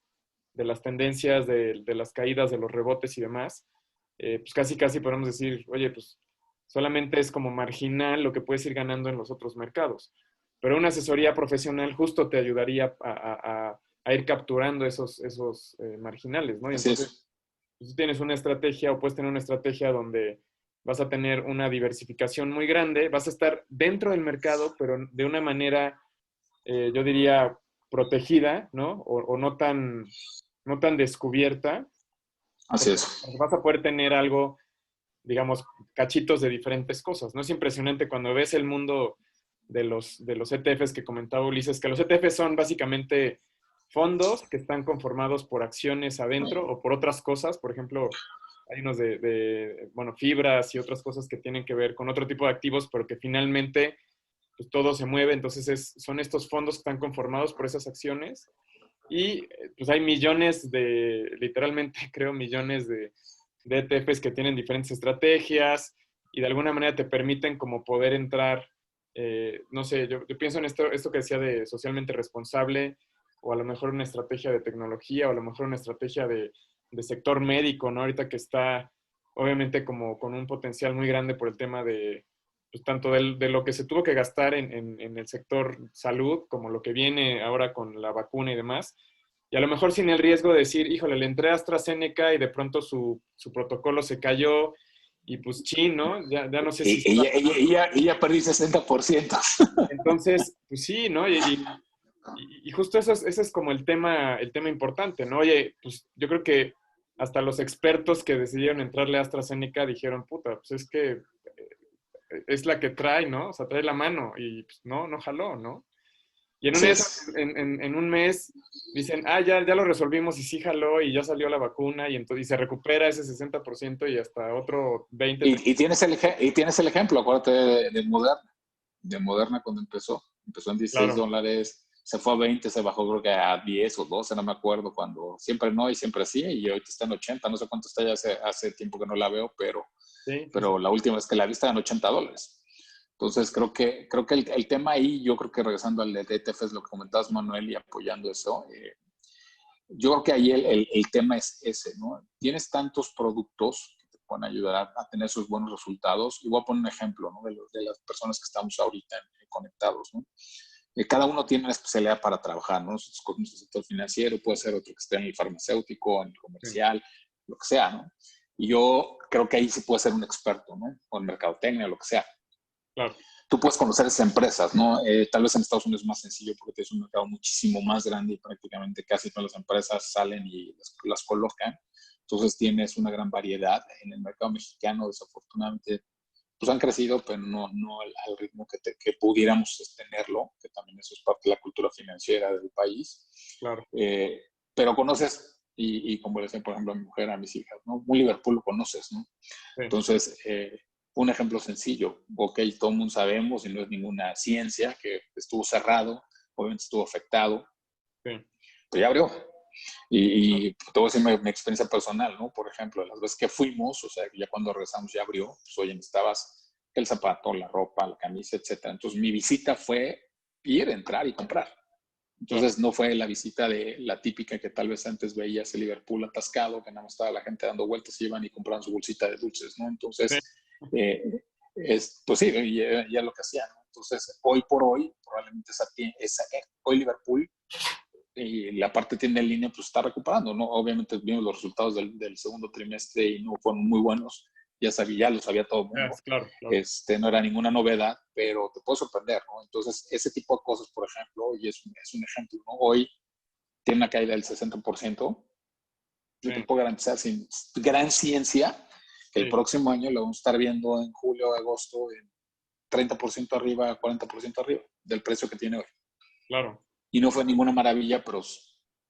tendencias, de las caídas, de los rebotes y demás, pues casi, casi podemos decir, oye, pues solamente es como marginal lo que puedes ir ganando en los otros mercados. Pero una asesoría profesional justo te ayudaría a ir capturando esos marginales, ¿no? Y Así entonces, es. si tú tienes una estrategia o puedes tener una estrategia donde vas a tener una diversificación muy grande, vas a estar dentro del mercado, pero de una manera, yo diría, protegida, ¿no? O no tan descubierta, Así porque es. vas a poder tener algo, digamos, cachitos de diferentes cosas, ¿no? Es impresionante cuando ves el mundo de los ETFs que comentaba Ulises, que los ETFs son básicamente fondos que están conformados por acciones adentro o por otras cosas. Por ejemplo, hay unos bueno, fibras y otras cosas que tienen que ver con otro tipo de activos, pero que finalmente pues, todo se mueve. Entonces son estos fondos que están conformados por esas acciones y pues hay millones literalmente creo millones de ETFs que tienen diferentes estrategias y de alguna manera te permiten como poder entrar, no sé, yo pienso en esto que decía de socialmente responsable, o a lo mejor una estrategia de tecnología, o a lo mejor una estrategia de sector médico, ¿no? Ahorita que está obviamente como con un potencial muy grande por el tema pues, tanto de lo que se tuvo que gastar en el sector salud, como lo que viene ahora con la vacuna y demás. Y a lo mejor sin el riesgo de decir, híjole, le entré a AstraZeneca y de pronto su protocolo se cayó y pues chin, ¿no? Ya no sé si se Y va. ya perdí 60%. Entonces, pues sí, ¿no? Y justo ese es como el tema importante, ¿no? Oye, pues yo creo que hasta los expertos que decidieron entrarle a AstraZeneca dijeron, puta, pues es que es la que trae, ¿no? O sea, trae la mano y pues no jaló, ¿no? Y en un, Así mes, es. en un mes dicen, ya lo resolvimos y sí jaló y ya salió la vacuna y entonces y se recupera ese 60% y hasta otro 20, 30. Tienes el ejemplo, acuérdate de Moderna. De Moderna cuando empezó en 16 Claro, dólares, se fue a 20, se bajó creo que a 10 o 12, no me acuerdo, cuando siempre no y siempre sí, y ahorita está en 80, no sé cuánto está, ya hace tiempo que no la veo, sí, sí, sí, pero la última vez que la vi estaba en 80 dólares. Entonces creo que el tema ahí, yo creo que regresando al de ETFs, lo que comentabas Manuel y apoyando eso, yo creo que ahí el tema es ese, ¿no? Tienes tantos productos que te pueden ayudar a tener esos buenos resultados. Y voy a poner un ejemplo, ¿no? De las personas que estamos ahorita conectados, ¿no? Cada uno tiene una especialidad para trabajar, ¿no? Nosotros con nuestro sector financiero, puede ser otro que esté en el farmacéutico, en el sí, comercial, lo que sea, ¿no? Y yo creo que ahí sí puede ser un experto, ¿no? O en mercadotecnia, lo que sea. claro, Tú puedes conocer esas empresas, ¿no? Tal vez en Estados Unidos es más sencillo porque tienes un mercado muchísimo más grande y prácticamente casi todas las empresas salen y las colocan. Entonces tienes una gran variedad. En el mercado mexicano, desafortunadamente, pues han crecido, pero no al ritmo que pudiéramos tenerlo, que también eso es parte de la cultura financiera del país. claro, Pero conoces, y como le decía, por ejemplo, a mi mujer, a mis hijas, ¿no? Un Liverpool lo conoces, ¿no? sí, Entonces, un ejemplo sencillo, ok, todo el mundo sabemos y no es ninguna ciencia que estuvo cerrado, obviamente estuvo afectado, sí, pero ya abrió. claro, Y te voy a decir mi experiencia personal, ¿no? Por ejemplo, las veces que fuimos, o sea, ya cuando regresamos ya abrió, pues oye, necesitabas el zapato, la ropa, la camisa, etcétera. Entonces, mi visita fue ir, entrar y comprar. claro. Entonces, no fue la visita de la típica que tal vez antes veías el Liverpool atascado, que nada más estaba la gente dando vueltas y iban y compraban su bolsita de dulces, ¿no? Sí, Entonces, pues sí, ya lo que hacían, ¿no? Entonces, hoy por hoy, probablemente hoy Liverpool y la parte tienda en línea pues está recuperando, ¿no? Obviamente vimos los resultados del segundo trimestre y no fueron muy buenos, ya lo sabía todo el mundo, claro, claro. no era ninguna novedad, pero te puede sorprender, ¿no? Entonces, ese tipo de cosas, por ejemplo, y es un ejemplo, ¿no? Hoy tiene una caída del 60%, Yo te Sí, puedo garantizar sin gran ciencia que el sí, próximo año lo vamos a estar viendo en julio, agosto, en 30% arriba, 40% arriba del precio que tiene hoy. claro. Y no fue ninguna maravilla, pero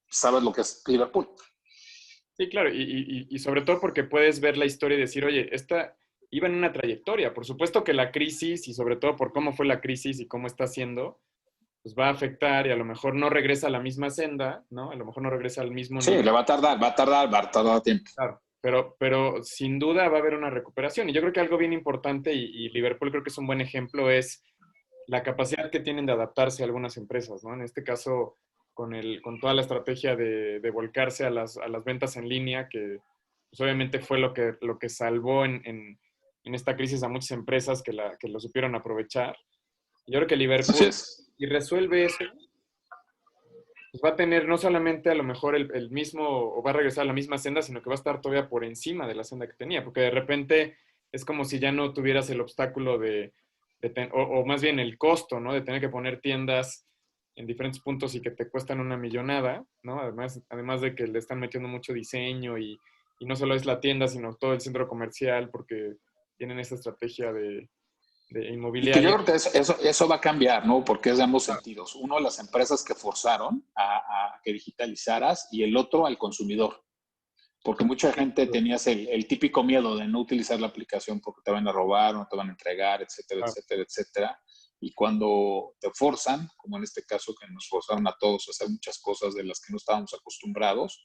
sabes lo que es Liverpool. Sí, claro, y sobre todo porque puedes ver la historia y decir, oye, esta iba en una trayectoria. Por supuesto que la crisis, y sobre todo por cómo fue la crisis y cómo está haciendo, pues va a afectar y a lo mejor no regresa a la misma senda, ¿no? A lo mejor no regresa al mismo Sí, nivel. le va a tardar tiempo. Claro, pero sin duda va a haber una recuperación. Y yo creo que algo bien importante, y Liverpool creo que es un buen ejemplo, es la capacidad que tienen de adaptarse a algunas empresas, ¿no? En este caso, con toda la estrategia de volcarse a las ventas en línea, que pues, obviamente fue lo que salvó en esta crisis a muchas empresas que lo supieron aprovechar. Yo creo que Así Liverpool, es. y resuelve eso, pues va a tener no solamente a lo mejor el mismo, o va a regresar a la misma senda, sino que va a estar todavía por encima de la senda que tenía, porque de repente es como si ya no tuvieras el obstáculo o más bien el costo, ¿no? De tener que poner tiendas en diferentes puntos y que te cuestan una millonada, ¿no? Además de que le están metiendo mucho diseño y no solo es la tienda, sino todo el centro comercial, porque tienen esta estrategia de Y que yo inmobiliaria. creo que eso va a cambiar, ¿no? Porque es de ambos sentidos. Uno, las empresas que forzaron a que digitalizaras y el otro al consumidor. Porque mucha gente tenías el típico miedo de no utilizar la aplicación porque te van a robar o no te van a entregar, etcétera, Claro, etcétera, etcétera. Y cuando te forzan, como en este caso que nos forzaron a todos a hacer muchas cosas de las que no estábamos acostumbrados,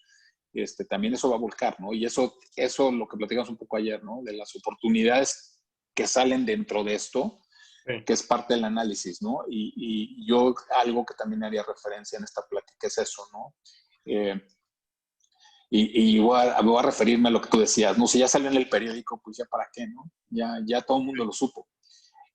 también eso va a volcar, ¿no? Y eso lo que platicamos un poco ayer, ¿no? De las oportunidades que salen dentro de esto, sí, que es parte del análisis, ¿no? Y yo algo que también haría referencia en esta plática es eso, ¿no? Eh, y voy a referirme a lo que tú decías, ¿no? Si ya salió en el periódico, pues ya para qué, ¿no? Ya todo el mundo lo supo.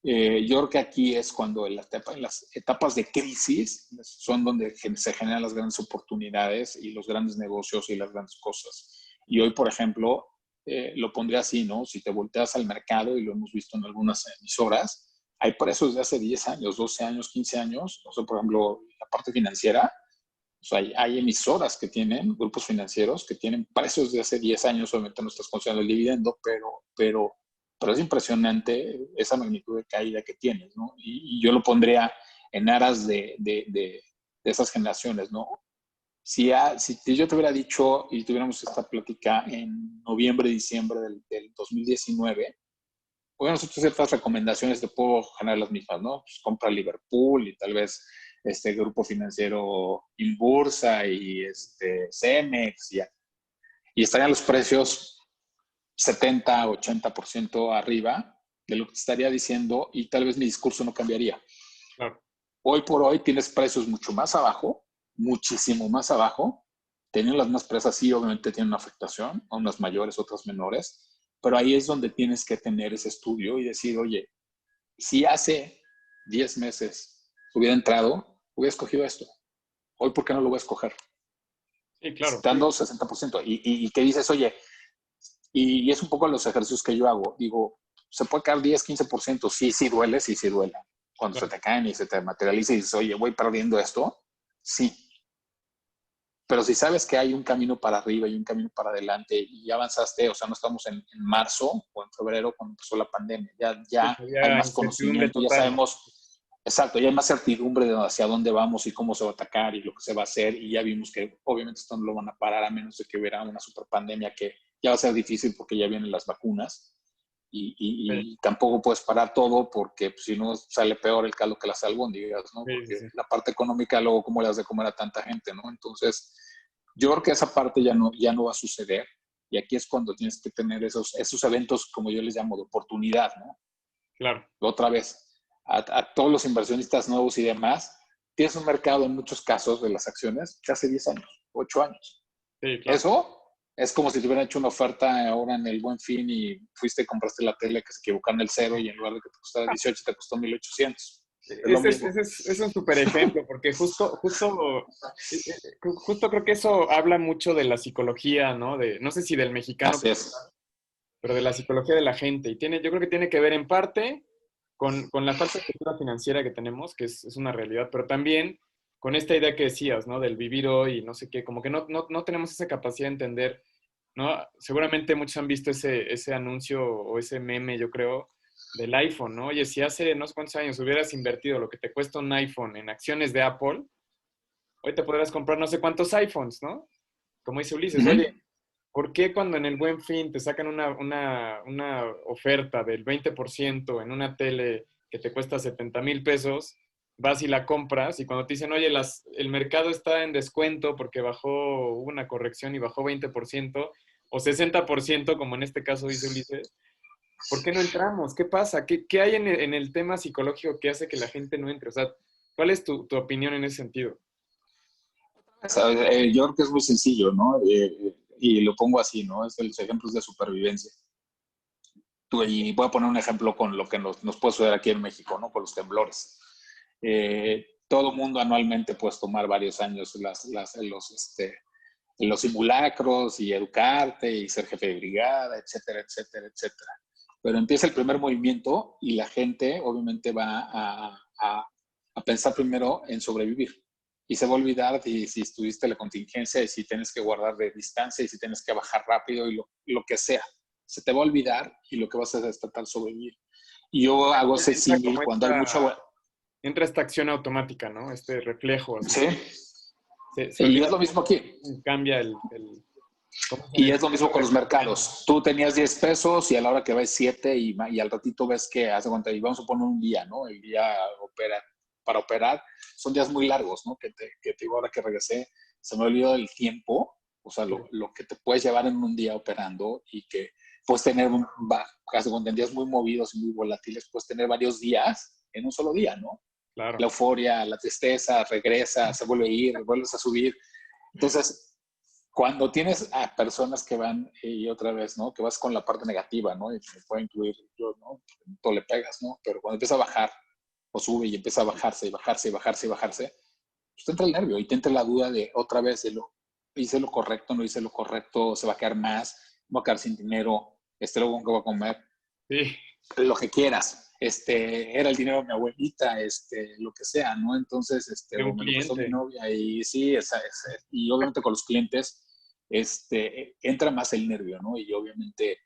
Yo creo que aquí es cuando en las etapas de crisis son donde se generan las grandes oportunidades y los grandes negocios y las grandes cosas. Y hoy, por ejemplo, lo pondría así, ¿no? Si te volteas al mercado, y lo hemos visto en algunas emisoras, hay precios de hace 10 años, 12 años, 15 años, no sé, por ejemplo, la parte financiera, o sea, hay emisoras que tienen, grupos financieros que tienen precios de hace 10 años, obviamente no estás considerando el dividendo, pero es impresionante esa magnitud de caída que tienes, ¿no? Y yo lo pondría en aras de esas generaciones, ¿no? Si yo te hubiera dicho y tuviéramos esta plática en noviembre, diciembre del 2019, bueno, nosotros ciertas recomendaciones te puedo generar las mismas, ¿no? Pues compra Liverpool y tal vez este grupo financiero Inbursa y Cemex y estarían los precios 70-80% arriba de lo que te estaría diciendo y tal vez mi discurso no cambiaría. claro. Hoy por hoy tienes precios mucho más abajo, muchísimo más abajo. Teniendo las más presas, sí, obviamente tienen una afectación, unas mayores, otras menores, pero ahí es donde tienes que tener ese estudio y decir, oye, si hace 10 meses hubiera entrado, hubiera escogido esto. Hoy, ¿por qué no lo voy a escoger? Sí, claro, sí, Estando 60%. Y que dices, oye, y es un poco los ejercicios que yo hago. Digo, se puede caer 10-15%. Sí, sí duele, sí, sí duele. Cuando se claro. te caen y se te materializa y dices, oye, voy perdiendo esto, sí. Pero si sabes que hay un camino para arriba y un camino para adelante y ya avanzaste, o sea, no estamos en marzo o en febrero cuando empezó la pandemia, Sí, ya hay había más incertidumbre conocimiento, ya total. sabemos, exacto, ya hay más certidumbre de hacia dónde vamos y cómo se va a atacar y lo que se va a hacer y ya vimos que obviamente esto no lo van a parar a menos de que hubiera una super pandemia que ya va a ser difícil porque ya vienen las vacunas Sí, y tampoco puedes parar todo porque pues, si no sale peor el caldo que las albóndigas, ¿no? sí, sí, Porque sí. la parte económica luego cómo le has de comer a tanta gente, ¿no? Entonces, yo creo que esa parte ya no va a suceder y aquí es cuando tienes que tener esos eventos, como yo les llamo, de oportunidad, ¿no? Claro. Otra vez, a todos los inversionistas nuevos y demás, tienes un mercado en muchos casos de las acciones que hace 10 años, 8 años. Sí, claro. Eso es como si te hubieran hecho una oferta ahora en el Buen Fin y fuiste y compraste la tele que se equivocaron el cero y en lugar de que te costara 18 te costó 1800. Es lo mismo. Es un súper ejemplo, porque justo creo que eso habla mucho de la psicología, ¿no? No sé si del mexicano, Así es. pero de la psicología de la gente. Yo creo que tiene que ver en parte con la falta de cultura financiera que tenemos, que es una realidad, pero también con esta idea que decías, ¿no? Del vivir hoy y no sé qué, como que no tenemos esa capacidad de entender. ¿no? Seguramente muchos han visto ese anuncio o ese meme, yo creo, del iPhone, ¿no? Oye, si hace no sé cuántos años hubieras invertido lo que te cuesta un iPhone en acciones de Apple, hoy te podrás comprar no sé cuántos iPhones, ¿no? Como dice Ulises, oye, Ujú. ¿por qué cuando en el Buen Fin te sacan una oferta del 20% en una tele que te cuesta 70,000 pesos, vas y la compras y cuando te dicen, oye, el mercado está en descuento porque hubo una corrección y bajó 20% o 60%, como en este caso dice Ulises, ¿por qué no entramos? ¿Qué pasa? ¿Qué hay en el tema psicológico que hace que la gente no entre? O sea, ¿cuál es tu opinión en ese sentido? ¿Sabes? Yo creo que es muy sencillo, ¿no? Y lo pongo así, ¿no? Es de los ejemplos de supervivencia. Y voy a poner un ejemplo con lo que nos puede suceder aquí en México, ¿no? Con los temblores. Todo mundo anualmente puedes tomar varios años los simulacros y educarte y ser jefe de brigada, etcétera, etcétera, etcétera. Pero empieza el primer movimiento y la gente obviamente va a pensar primero en sobrevivir. Y se va a olvidar de si estuviste la contingencia, y si tienes que guardar de distancia, y si tienes que bajar rápido, y lo que sea. Se te va a olvidar y lo que vas a hacer es tratar de sobrevivir. Y yo hago ese Entra símil como cuando hay mucha... entra esta acción automática, ¿no? Este reflejo, así Sí, se y olvida, es lo mismo aquí. cambia ¿cómo se Y dice? es lo mismo con los mercados. Tú tenías 10 pesos y a la hora que ves 7 y al ratito ves que hace cuenta, y vamos a poner un día, ¿no? El día para operar son días muy largos, ¿no? Que te digo ahora que regresé, se me olvidó el tiempo, o sea, Sí, lo que te puedes llevar en un día operando y que puedes tener, casi cuando en días muy movidos y muy volátiles, puedes tener varios días en un solo día, ¿no? La claro. euforia, la tristeza, regresa, se vuelve a ir, vuelves a subir. Entonces, cuando tienes a personas que van y otra vez, ¿no? Que vas con la parte negativa, ¿no? Y me puede incluir yo, ¿no? Todo le pegas, ¿no? Pero cuando empieza a bajar o sube y empieza a bajarse y bajarse y bajarse y bajarse, pues te entra el nervio y te entra la duda de otra vez hice lo correcto, no hice lo correcto, se va a quedar más, voy a quedar sin dinero, luego qué voy a comer, Sí, lo que quieras. Era el dinero de mi abuelita, lo que sea, ¿no? Entonces, de un o me lo prestó mi cliente. novia y sí, y obviamente con los clientes, entra más el nervio, ¿no? Y obviamente,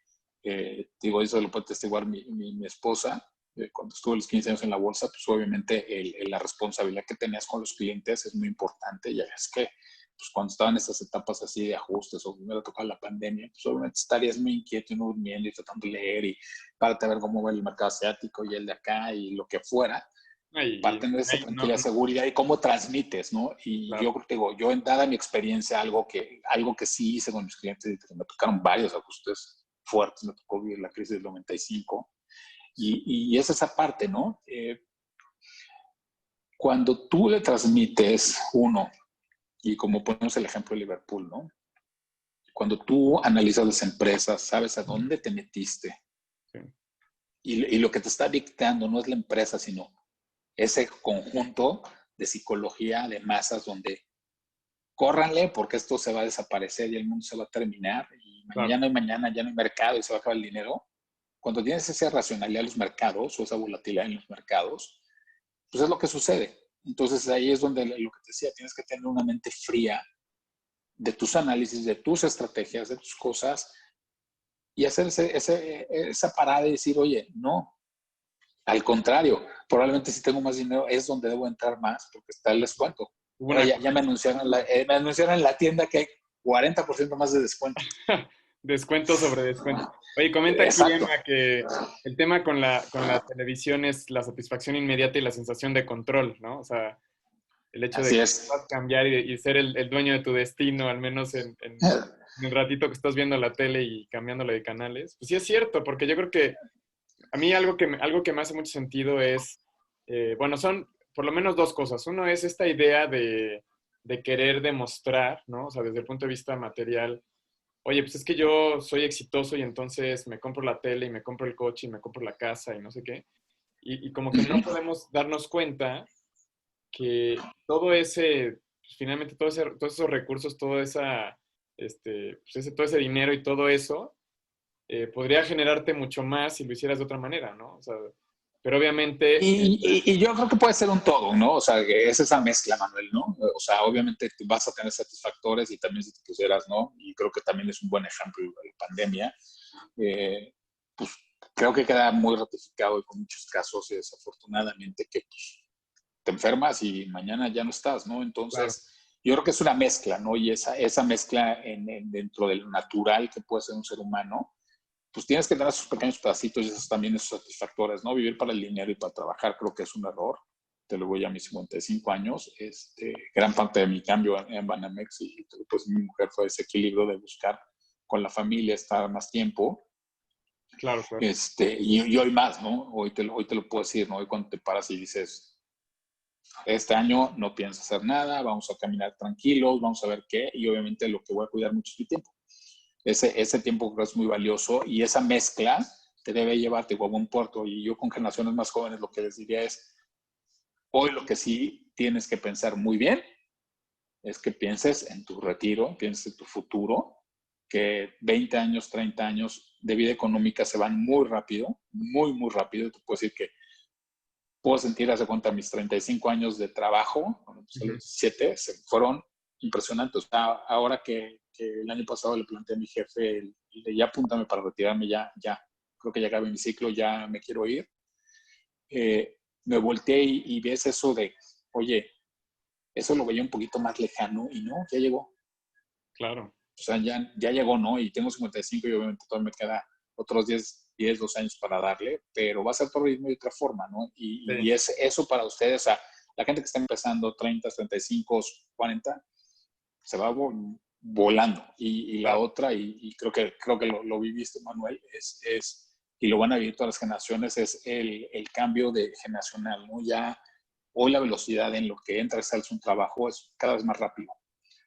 digo, eso lo puede testiguar mi esposa, cuando estuve los 15 años en la bolsa, pues obviamente la responsabilidad que tenías con los clientes es muy importante, ya es que pues cuando estaban esas etapas así de ajustes o primero tocaba la pandemia, pues obviamente estarías muy inquieto y no durmiendo y tratando de leer y para ver cómo va el mercado asiático y el de acá y lo que fuera, para Ay, tener esa no, tranquila seguridad y cómo transmites, ¿no? Y claro. yo digo, yo en dada mi experiencia, algo que sí hice con mis clientes, y me tocaron varios ajustes fuertes, me tocó vivir la crisis del 95, y es esa parte, ¿no? Cuando tú le transmites uno, y como ponemos el ejemplo de Liverpool, ¿no? Cuando tú analizas las empresas, sabes a dónde te metiste, Sí, y lo que te está dictando no es la empresa, sino ese conjunto de psicología de masas donde córranle porque esto se va a desaparecer y el mundo se va a terminar y claro. mañana ya no hay mercado y se va a acabar el dinero. Cuando tienes esa racionalidad en los mercados o esa volatilidad en los mercados, pues es lo que sucede. Entonces ahí es donde lo que te decía, tienes que tener una mente fría de tus análisis, de tus estrategias, de tus cosas y hacer esa parada y decir, oye, no, al contrario, probablemente si tengo más dinero es donde debo entrar más porque está el descuento. Hubo Ahora una ya me anunciaron en la tienda que hay 40% más de descuento. descuento sobre descuento. Oye, comenta aquí Exacto. Emma que el tema con la televisión es la satisfacción inmediata y la sensación de control, ¿no? O sea, el hecho de Así que es. puedas cambiar y ser el dueño de tu destino, al menos en el ratito que estás viendo la tele y cambiándole de canales. Pues sí es cierto, porque yo creo que a mí algo que me hace mucho sentido es, bueno, son por lo menos dos cosas. Uno es esta idea de querer demostrar, ¿no? O sea, desde el punto de vista material, oye, pues es que yo soy exitoso y entonces me compro la tele y me compro el coche y me compro la casa y no sé qué. Y como que no podemos darnos cuenta que todo ese, pues, finalmente todos esos recursos, todo ese dinero y todo eso, podría generarte mucho más si lo hicieras de otra manera, ¿no? O sea, pero obviamente, Y yo creo que puede ser un todo, ¿no? O sea, que es esa mezcla, Manuel, ¿no? O sea, obviamente vas a tener satisfactores y también si te pusieras, ¿no? Y creo que también es un buen ejemplo de la pandemia. Pues creo que queda muy ratificado y con muchos casos, desafortunadamente, que pues, te enfermas y mañana ya no estás, ¿no? claro, Entonces, yo creo que es una mezcla, ¿no? Y esa mezcla dentro del natural que puede ser un ser humano, pues tienes que tener esos pequeños pedacitos y esos también esos satisfactores, ¿no? Vivir para el dinero y para trabajar creo que es un error. Te lo voy a mis 55 años. Gran parte de mi cambio en Banamex y pues mi mujer fue ese equilibrio de buscar con la familia, estar más tiempo. claro, claro. Y hoy más, ¿no? Hoy te lo puedo decir, ¿no? Hoy cuando te paras y dices, este año no pienso hacer nada, vamos a caminar tranquilos, vamos a ver qué, y obviamente lo que voy a cuidar mucho es mi tiempo. Ese tiempo creo es muy valioso y esa mezcla te debe llevarte a buen puerto. Y yo con generaciones más jóvenes lo que les diría es, hoy lo que sí tienes que pensar muy bien es que pienses en tu retiro, pienses en tu futuro, que 20 años, 30 años de vida económica se van muy rápido, muy, muy rápido. Te puedo decir que puedo sentir, hace cuenta, mis 35 años de trabajo, bueno, pues a los 17, se fueron impresionantes. Ahora que el año pasado le planteé a mi jefe, ya apúntame para retirarme, ya, creo que ya acabé mi ciclo, ya me quiero ir. Me volteé y ves eso de, oye, eso lo veía un poquito más lejano y no, ya llegó. Claro. O sea, ya llegó, ¿no? Y tengo 55 y obviamente todavía me queda otros 12 años para darle, pero va a ser otro ritmo y otra forma, ¿no? Y Sí. es eso para ustedes, o sea, la gente que está empezando 30, 35, 40, se va volando. Y la Claro. otra, y creo que lo viviste, Manuel, y lo van a vivir todas las generaciones, es el cambio generacional, ¿no? Ya hoy la velocidad en lo que entra y sale un trabajo es cada vez más rápido.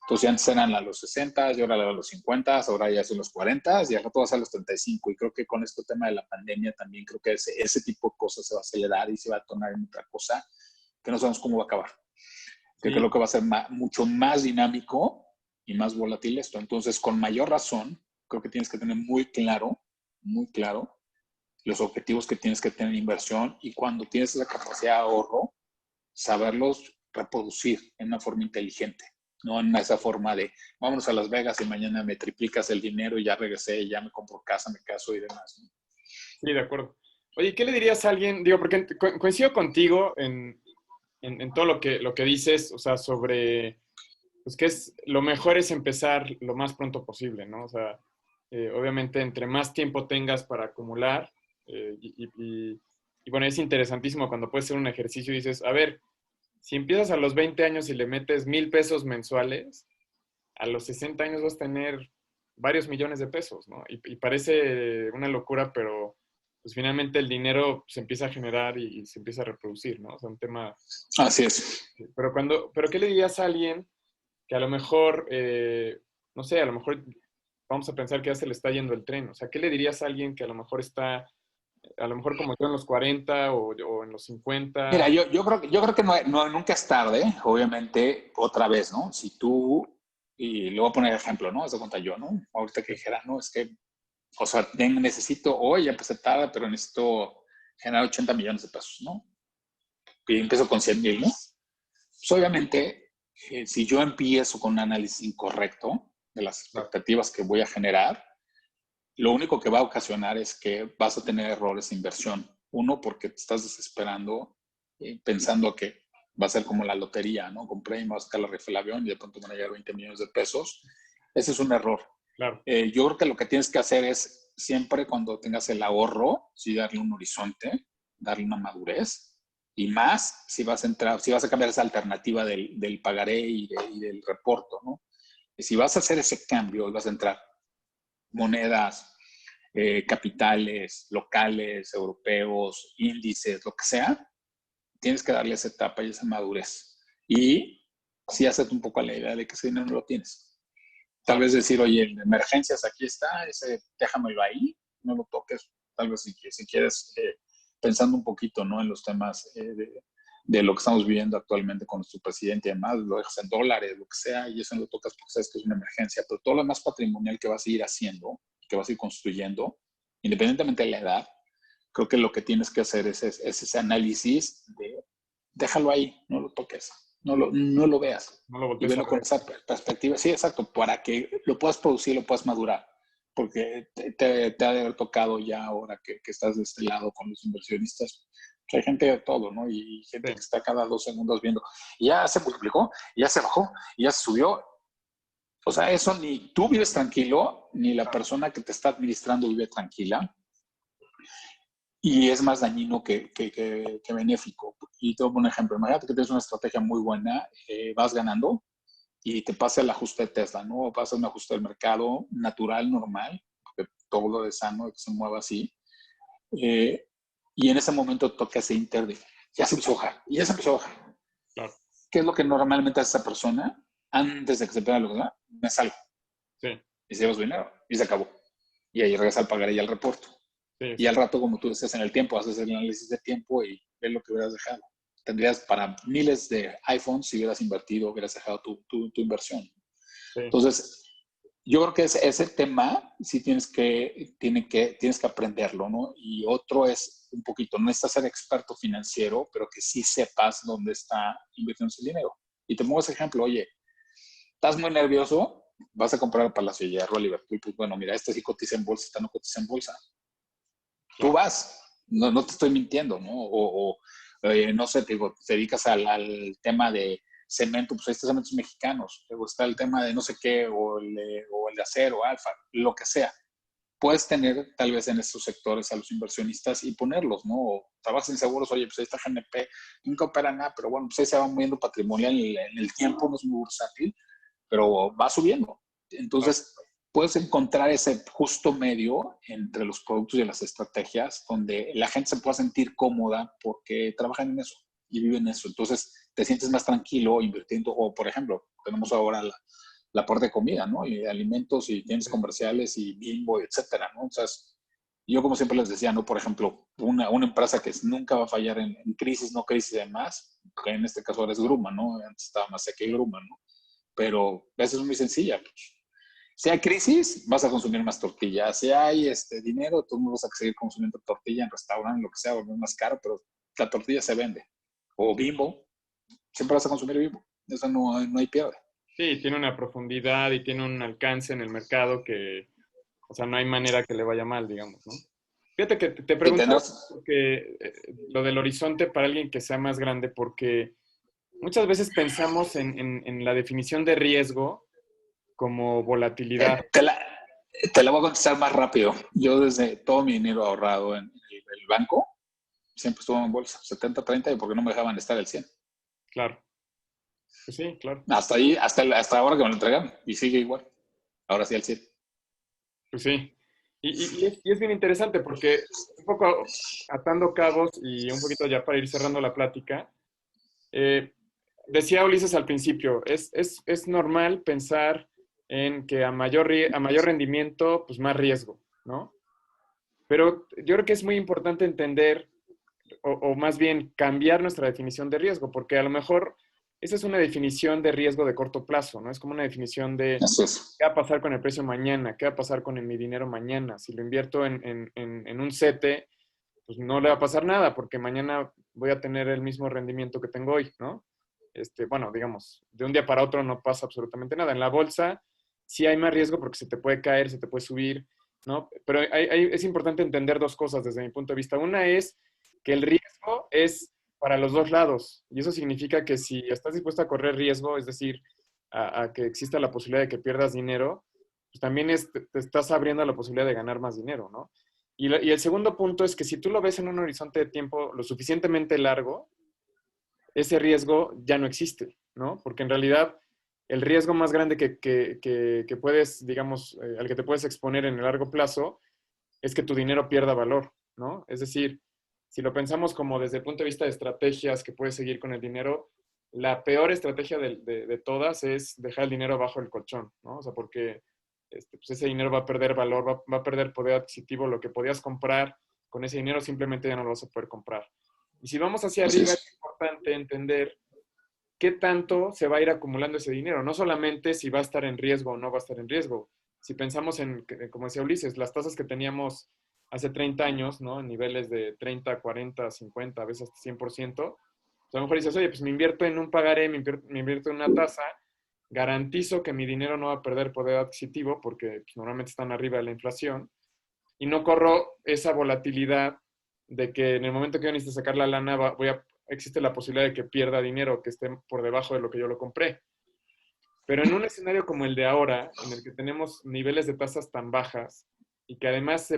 Entonces ya antes eran a los 60, y ahora a los 50, ahora ya son los 40 y al rato va a ser los 35. Y creo que con este tema de la pandemia también creo que ese tipo de cosas se va a acelerar y se va a tornar en otra cosa que no sabemos cómo va a acabar. Que Sí, creo que va a ser mucho más dinámico y más volátil esto. Entonces, con mayor razón, creo que tienes que tener muy claro los objetivos que tienes que tener en inversión y cuando tienes esa capacidad de ahorro, saberlos reproducir en una forma inteligente, no en esa forma de vámonos a Las Vegas y mañana me triplicas el dinero y ya regresé, ya me compro casa, me caso y demás, ¿no? sí, de acuerdo. Oye, ¿qué le dirías a alguien? Digo, porque coincido contigo en todo lo que dices, o sea, sobre, pues que es, lo mejor es empezar lo más pronto posible, ¿no? O sea, obviamente entre más tiempo tengas para acumular, y bueno, es interesantísimo cuando puedes hacer un ejercicio y dices, a ver, si empiezas a los 20 años y le metes 1,000 pesos mensuales, a los 60 años vas a tener varios millones de pesos, ¿no? Y parece una locura, pero pues finalmente el dinero se empieza a generar y se empieza a reproducir, ¿no? O sea, un tema... Así es. Pero ¿qué le dirías a alguien que a lo mejor, no sé, a lo mejor vamos a pensar que ya se le está yendo el tren? O sea, ¿qué le dirías a alguien que a lo mejor está, a lo mejor como yo en los 40 o en los Mira, 50? yo creo que nunca es tarde, obviamente, otra vez, ¿no? Si tú, y le voy a poner ejemplo, ¿no? Haz de cuenta yo, ¿no? Ahorita que dijera, no, es que, o sea, necesito, hoy ya empecé tarde, pero necesito generar 80 millones de pesos, ¿no? Y empiezo con 100,000, ¿no? Pues obviamente, si yo empiezo con un análisis incorrecto de las Claro, expectativas que voy a generar, lo único que va a ocasionar es que vas a tener errores de inversión. Uno, porque te estás desesperando, pensando que va a ser como la lotería, ¿no? Compré y me va a sacar la rifa del avión y de pronto van a llegar 20 millones de pesos. Ese es un error. claro, Yo creo que lo que tienes que hacer es siempre cuando tengas el ahorro, sí darle un horizonte, darle una madurez y más si vas a entrar, si vas a cambiar esa alternativa del pagaré y del reporto, ¿no? Y si vas a hacer ese cambio y vas a entrar monedas, capitales, locales, europeos, índices, lo que sea, tienes que darle esa etapa y esa madurez. Y sí hacerte un poco a la idea de que ese dinero no lo tienes. Tal claro. vez decir, oye, en emergencias aquí está, déjamelo ahí, no lo toques. Tal vez si quieres, pensando un poquito, ¿no? En los temas de lo que estamos viviendo actualmente con nuestro presidente y demás, lo dejas en dólares, lo que sea, y eso no lo tocas porque sabes que es una emergencia. Pero todo lo más patrimonial que vas a ir haciendo, que vas a ir construyendo, independientemente de la edad, creo que lo que tienes que hacer es ese análisis de déjalo ahí, no lo toques, no lo veas No lo y voltees a velo con ver. esa perspectiva. Sí, exacto, para que lo puedas producir, lo puedas madurar, porque te ha de haber tocado ya ahora que estás de este lado con los inversionistas. Pues hay gente de todo, ¿no? Y gente Sí, que está cada 2 segundos viendo, y ya se multiplicó, y ya se bajó, y ya se subió. O sea, eso ni tú vives tranquilo, ni la persona que te está administrando vive tranquila. Y es más dañino que benéfico. Y te voy a poner un ejemplo. Imagínate que tienes una estrategia muy buena, vas ganando y te pasa el ajuste de Tesla, ¿no? O pasa un ajuste del mercado natural, normal, porque todo lo de sano, que se mueva así. Eh, y en ese momento toca ese inter de, ya se empezó a bajar, y ya se empezó a bajar. claro. ¿Qué es lo que normalmente hace esa persona? Antes de que se pierda lo que da, me salgo Sí, y se lleva su dinero y se acabó. Y ahí regresa al pagar y al reporto. sí, Y al sí. rato, como tú dices, en el tiempo, haces el análisis de tiempo y ves lo que hubieras dejado. Tendrías para miles de iPhones si hubieras invertido, hubieras dejado tu inversión. Sí. Entonces, yo creo que ese tema sí tienes que aprenderlo, ¿no? Y otro es un poquito, no necesitas ser experto financiero, pero que sí sepas dónde está invirtiendo ese dinero. Y te pongo ese ejemplo, oye, estás muy nervioso, vas a comprar el Palacio de Hierro a Liverpool, pues bueno, mira, este sí cotiza en bolsa, esta no cotiza en bolsa. Tú Claro. vas, no te estoy mintiendo, ¿no? No sé, te digo, te dedicas al tema de cemento, pues ahí está cementos mexicanos, luego está el tema de no sé qué, o el de acero, alfa, lo que sea. Puedes tener tal vez en estos sectores a los inversionistas y ponerlos, ¿no? O trabajas en seguros, oye, pues ahí está GNP, nunca opera nada, pero bueno, pues ahí se va moviendo patrimonial en el tiempo, no es muy bursátil, pero va subiendo. Claro. Entonces, puedes encontrar ese justo medio entre los productos y las estrategias donde la gente se pueda sentir cómoda porque trabajan en eso y viven eso. Entonces, te sientes más tranquilo invirtiendo, o por ejemplo, tenemos ahora la parte de comida, ¿no? Y alimentos y bienes Sí, comerciales y Bimbo, etcétera, ¿no? O sea, yo como siempre les decía, ¿no? Por ejemplo, una empresa que nunca va a fallar en crisis, no crisis y demás, que en este caso ahora es Gruma, ¿no? Antes estaba más que Gruma, ¿no? Pero a veces es muy sencilla. Pues. Si hay crisis, vas a consumir más tortilla. Si hay dinero, tú no vas a seguir consumiendo tortilla en restaurante, lo que sea, o es más caro, pero la tortilla se vende. O Bimbo, siempre vas a consumir Bimbo. Eso no hay pierde. sí, tiene una profundidad y tiene un alcance en el mercado que, o sea, no hay manera que le vaya mal, digamos, ¿no? Fíjate que te Y preguntaba tendrás, porque, lo del horizonte para alguien que sea más grande, porque muchas veces pensamos en la definición de riesgo como volatilidad. eh, te, la, te la voy a contestar más rápido. Yo desde todo mi dinero ahorrado en el banco, siempre estuvo en bolsa, 70-30, y porque no me dejaban estar al 100. Claro, pues sí, claro, Hasta ahí, hasta ahora que me lo entregan, y sigue igual. Ahora sí al 100. pues sí. Y es bien interesante porque un poco atando cabos y un poquito ya para ir cerrando la plática, eh, decía Ulises al principio, es normal pensar en que a mayor rendimiento, pues más riesgo, ¿no? Pero yo creo que es muy importante entender, o más bien cambiar nuestra definición de riesgo, porque a lo mejor esa es una definición de riesgo de corto plazo, ¿no? Es como una definición de Así es. qué va a pasar con el precio mañana, qué va a pasar con mi dinero mañana. Si lo invierto en un CETE, pues no le va a pasar nada, porque mañana voy a tener el mismo rendimiento que tengo hoy, ¿no? Bueno, digamos, de un día para otro no pasa absolutamente nada. En la bolsa sí hay más riesgo porque se te puede caer, se te puede subir, ¿no? Pero es importante entender dos cosas desde mi punto de vista. Una es que el riesgo es para los dos lados, y eso significa que si estás dispuesto a correr riesgo, es decir, a que exista la posibilidad de que pierdas dinero, pues también te estás abriendo a la posibilidad de ganar más dinero, ¿no? Y el segundo punto es que si tú lo ves en un horizonte de tiempo lo suficientemente largo, ese riesgo ya no existe, ¿no? Porque en realidad el riesgo más grande que puedes, digamos, al que te puedes exponer en el largo plazo es que tu dinero pierda valor, ¿no? Es decir, si lo pensamos como desde el punto de vista de estrategias que puedes seguir con el dinero, la peor estrategia de todas es dejar el dinero bajo el colchón, ¿no? O sea, porque pues ese dinero va a perder valor, va a perder poder adquisitivo, lo que podías comprar con ese dinero simplemente ya no lo vas a poder comprar. Y si vamos hacia Así arriba, es es. importante entender qué tanto se va a ir acumulando ese dinero, no solamente si va a estar en riesgo o no va a estar en riesgo. Si pensamos en, como decía Ulises, las tasas que teníamos hace 30 años, ¿no? En niveles de 30, 40, 50, a veces hasta 100%. A lo mejor dices, oye, pues me invierto en un pagaré, me invierto en una tasa, garantizo que mi dinero no va a perder poder adquisitivo porque pues, normalmente están arriba de la inflación y no corro esa volatilidad de que en el momento que yo necesite sacar la lana existe la posibilidad de que pierda dinero, que esté por debajo de lo que yo lo compré. Pero en un escenario como el de ahora, en el que tenemos niveles de tasas tan bajas y que además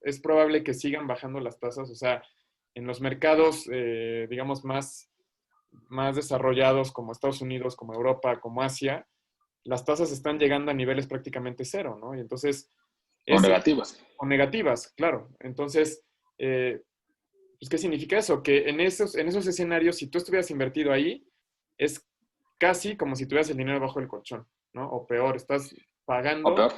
es probable que sigan bajando las tasas, o sea, en los mercados, digamos, más desarrollados como Estados Unidos, como Europa, como Asia, las tasas están llegando a niveles prácticamente cero, ¿no? Y entonces, O ese, negativas. o negativas, claro. Entonces, eh, pues, ¿qué significa eso? Que en esos escenarios, si tú estuvieras invertido ahí, es casi como si tuvieras el dinero bajo el colchón, ¿no? O peor, estás O pagando peor.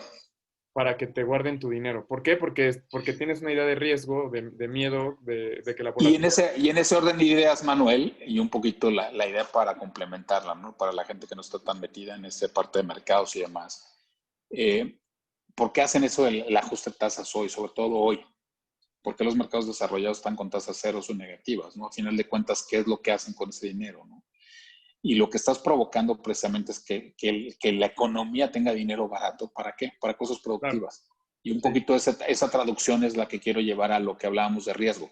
para que te guarden tu dinero. ¿Por qué? Porque tienes una idea de riesgo, de miedo, de que la volatilidad... Y en ese orden de ideas, Manuel, y un poquito la idea para complementarla, ¿no? Para la gente que no está tan metida en esa parte de mercados y demás. Eh, ¿Por qué hacen eso el ajuste de tasas hoy, sobre todo hoy? ¿Por qué los mercados desarrollados están con tasas ceros o negativas? ¿No? A final de cuentas, ¿qué es lo que hacen con ese dinero? ¿No? Y lo que estás provocando precisamente es que la economía tenga dinero barato. ¿Para qué? Para cosas Claro, productivas. Y un sí, poquito esa traducción es la que quiero llevar a lo que hablábamos de riesgo.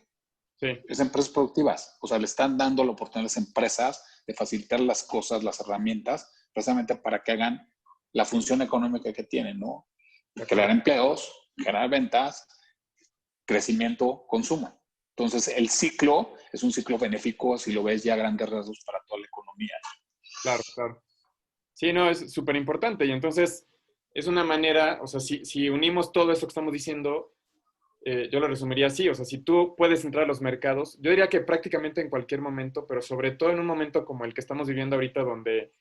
sí, Es empresas productivas. O sea, le están dando la oportunidad a las empresas de facilitar las cosas, las herramientas, precisamente para que hagan la función económica que tienen, ¿no? de Crear acuerdo. empleos, generar ventas, crecimiento, consumo. Entonces, el ciclo es un ciclo benéfico, si lo ves ya a grandes rasgos, para toda la economía. Claro, claro. Sí, no, es súper importante. Y entonces es una manera, o sea, si unimos todo esto que estamos diciendo, yo lo resumiría así. O sea, si tú puedes entrar a los mercados, yo diría que prácticamente en cualquier momento, pero sobre todo en un momento como el que estamos viviendo ahorita, donde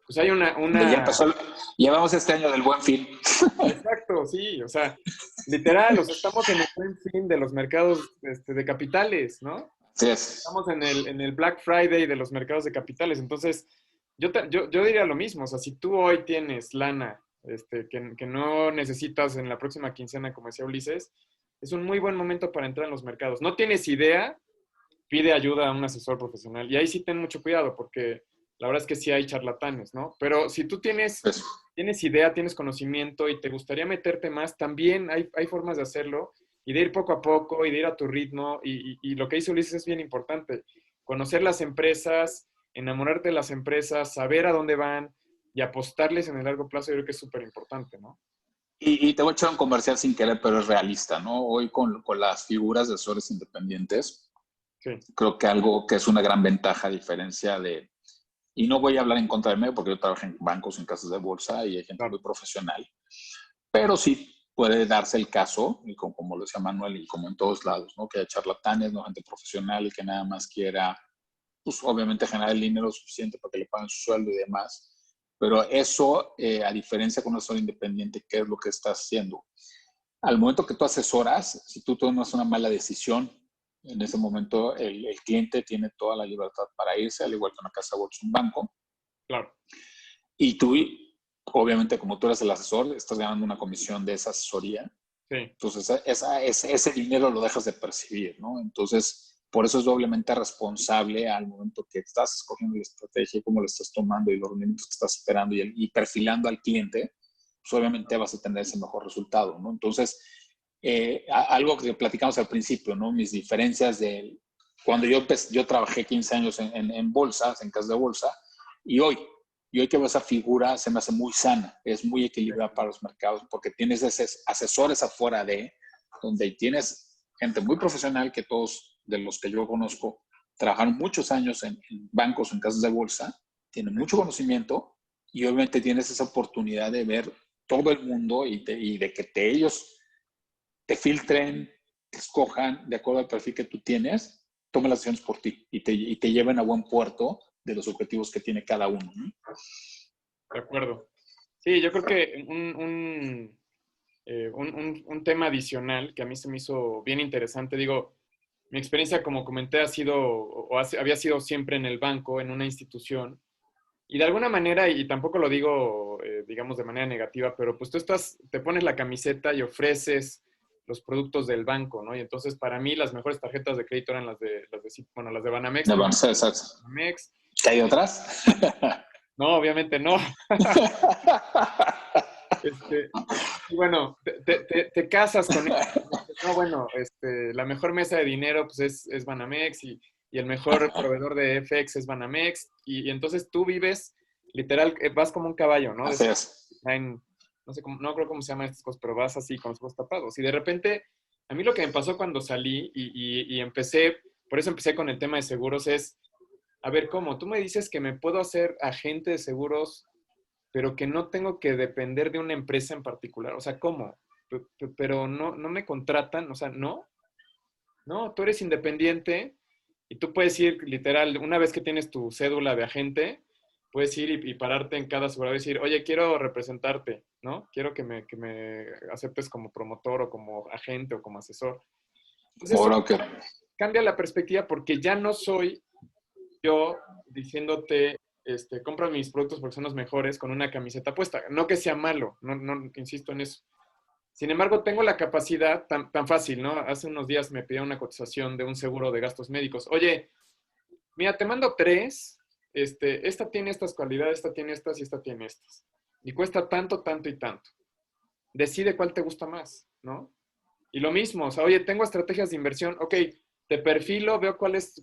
pues hay Donde ya empezó, llevamos este año del Buen Fin. Exacto, sí, o sea, literal, o sea, estamos en el buen fin de los mercados de capitales, ¿no? Así es. Estamos en el Black Friday de los mercados de capitales. Entonces, yo diría lo mismo. O sea, si tú hoy tienes lana que no necesitas en la próxima quincena, como decía Ulises, es un muy buen momento para entrar en los mercados. No tienes idea, pide ayuda a un asesor profesional. Y ahí sí ten mucho cuidado, porque la verdad es que sí hay charlatanes, ¿no? Pero si tú tienes, Eso. tienes idea, tienes conocimiento y te gustaría meterte más, también hay formas de hacerlo y de ir poco a poco y de ir a tu ritmo. Y lo que dice Ulises es bien importante. Conocer las empresas, enamorarte de las empresas, saber a dónde van y apostarles en el largo plazo, yo creo que es súper importante, ¿no? Y te voy a echar un comercial sin querer, pero es realista, ¿no? Hoy con las figuras de asesores independientes, Sí, creo que algo que es una gran ventaja a diferencia de, y no voy a hablar en contra de mí porque yo trabajo en bancos, en casas de bolsa y hay gente claro. muy profesional, pero sí puede darse el caso, y como lo decía Manuel, y como en todos lados, ¿no? Que haya charlatanes, no gente profesional y que nada más quiera, pues obviamente generar el dinero suficiente para que le paguen su sueldo y demás. Pero eso, a diferencia con un asesor independiente, ¿qué es lo que estás haciendo? Al momento que tú asesoras, si tú tomas una mala decisión, en ese momento el cliente tiene toda la libertad para irse, al igual que una casa de bolsa, un banco, Claro, y tú, obviamente, como tú eres el asesor, estás ganando una comisión de esa asesoría. sí, Entonces, ese dinero lo dejas de percibir, ¿no? Entonces, por eso es doblemente responsable al momento que estás escogiendo la estrategia, cómo lo estás tomando y los rendimientos que estás esperando y perfilando al cliente, pues obviamente vas a tener ese mejor resultado, ¿no? Entonces, algo que platicamos al principio, ¿no? Mis diferencias de cuando yo trabajé 15 años en bolsas, en casas de bolsa, y hoy, que veo esa figura se me hace muy sana, es muy equilibrada para los mercados, porque tienes asesores afuera donde tienes gente muy profesional que todos de los que yo conozco trabajaron muchos años en bancos, en casas de bolsa, tienen mucho conocimiento y obviamente tienes esa oportunidad de ver todo el mundo y de que ellos te filtren, te escojan de acuerdo al perfil que tú tienes, tomen las decisiones por ti y te lleven a buen puerto de los objetivos que tiene cada uno, ¿no? de acuerdo. Sí, yo creo que un tema adicional que a mí se me hizo bien interesante. Digo, mi experiencia, como comenté, había sido siempre en el banco, en una institución. Y de alguna manera, y tampoco lo digo, digamos, de manera negativa, pero pues tú te pones la camiseta y ofreces los productos del banco, ¿no? Y entonces para mí las mejores tarjetas de crédito eran bueno, las de Banamex. De exacto. Banamex. ¿Qué hay otras? No, obviamente no. Y bueno, te casas con él. No, bueno, la mejor mesa de dinero pues es Banamex y el mejor proveedor de FX es Banamex. Y entonces tú vives, literal, vas como un caballo, ¿no? Así es. No sé cómo, no creo cómo se llaman estas cosas, pero vas así con los ojos tapados. Y de repente, a mí lo que me pasó cuando salí y empecé, por eso empecé con el tema de seguros, es, a ver, ¿cómo? Tú me dices que me puedo hacer agente de seguros, pero que no tengo que depender de una empresa en particular. O sea, ¿cómo? Pero no me contratan, o sea, no, tú eres independiente y tú puedes ir literal, una vez que tienes tu cédula de agente, puedes ir y pararte en cada aseguradora y decir, oye, quiero representarte, ¿no? Quiero que me aceptes como promotor o como agente o como asesor. Entonces, eso Broker. cambia la perspectiva porque ya no soy yo diciéndote, compra mis productos porque son los mejores con una camiseta puesta. No que sea malo, no insisto en eso. Sin embargo, tengo la capacidad tan fácil, ¿no? Hace unos días me pidió una cotización de un seguro de gastos médicos. Oye, mira, te mando tres. Esta tiene estas cualidades, esta tiene estas y esta tiene estas. Y cuesta tanto, tanto y tanto. Decide cuál te gusta más, ¿no? Y lo mismo, o sea, oye, tengo estrategias de inversión. Ok, te perfilo, veo cuál es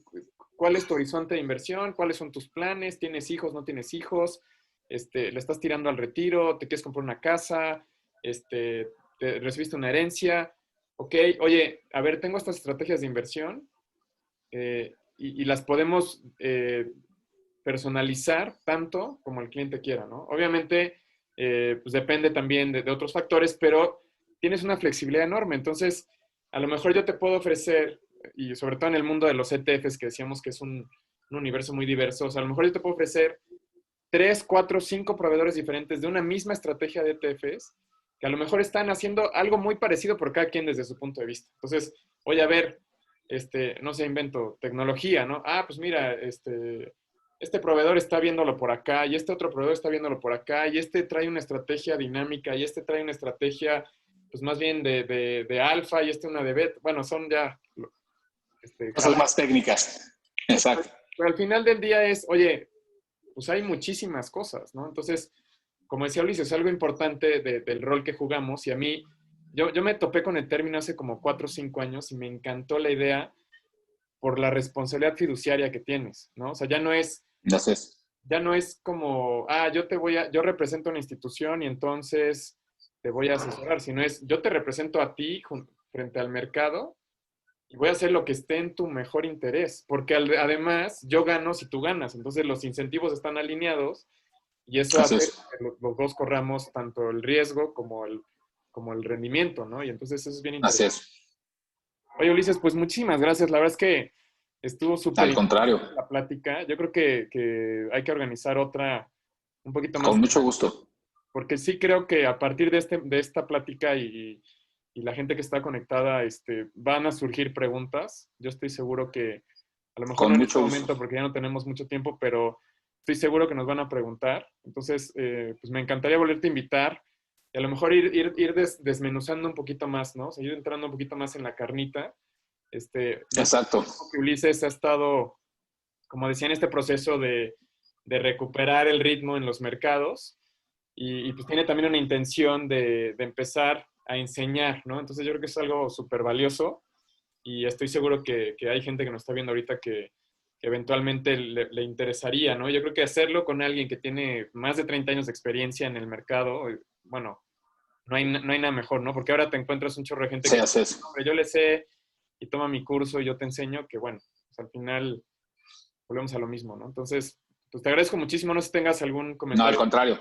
tu horizonte de inversión, cuáles son tus planes, tienes hijos, no tienes hijos, le estás tirando al retiro, te quieres comprar una casa, recibiste una herencia. Ok, oye, a ver, tengo estas estrategias de inversión y las podemos personalizar tanto como el cliente quiera, ¿no? Obviamente, pues depende también de otros factores, pero tienes una flexibilidad enorme. Entonces, a lo mejor yo te puedo ofrecer, y sobre todo en el mundo de los ETFs, que decíamos que es un universo muy diverso, o sea, a lo mejor yo te puedo ofrecer 3, 4, 5 proveedores diferentes de una misma estrategia de ETFs, que a lo mejor están haciendo algo muy parecido por cada quien desde su punto de vista. Entonces, oye, a ver, no sé, invento tecnología, ¿no? Ah, pues mira, este proveedor está viéndolo por acá y este otro proveedor está viéndolo por acá y este trae una estrategia dinámica y este trae una estrategia, pues más bien de alfa y una de beta. Bueno, son ya... Cosas más técnicas. Exacto. Pero al final del día es, oye, pues hay muchísimas cosas, ¿no? Entonces, como decía Ulises, es algo importante del rol que jugamos y a mí, yo me topé con el término hace como 4 o 5 años y me encantó la idea por la responsabilidad fiduciaria que tienes, ¿no? O sea, Entonces, ya no es como, yo represento una institución y entonces te voy a asesorar, sino es, yo te represento a ti frente al mercado y voy a hacer lo que esté en tu mejor interés, porque además yo gano si tú ganas, entonces los incentivos están alineados y eso así hace es. que los dos corramos tanto el riesgo como el rendimiento, ¿no? Y entonces eso es bien Así interesante. es. Oye, Ulises, pues muchísimas gracias. La verdad es que estuvo súper Al interesante contrario, la plática. Yo creo que hay que organizar otra un poquito más con mucho formal, gusto. porque sí creo que a partir de esta plática y la gente que está conectada, van a surgir preguntas. Yo estoy seguro que, a lo mejor no Con en este mucho gusto. momento porque ya no tenemos mucho tiempo, pero estoy seguro que nos van a preguntar. Entonces, pues me encantaría volverte a invitar y a lo mejor ir desmenuzando un poquito más, ¿no? Seguir entrando un poquito más en la carnita. Yo sé Exacto. que Ulises ha estado, como decía, en este proceso de recuperar el ritmo en los mercados y pues tiene también una intención de empezar a enseñar, ¿no? Entonces yo creo que es algo súper valioso y estoy seguro que hay gente que nos está viendo ahorita que eventualmente le interesaría, ¿no? Yo creo que hacerlo con alguien que tiene más de 30 años de experiencia en el mercado, bueno, no hay nada mejor, ¿no? Porque ahora te encuentras un chorro de gente Sí, que, así es. hombre, yo le sé y toma mi curso y yo te enseño, que bueno, pues al final volvemos a lo mismo, ¿no? Entonces, pues te agradezco muchísimo, no sé si tengas algún No, al comentario. contrario.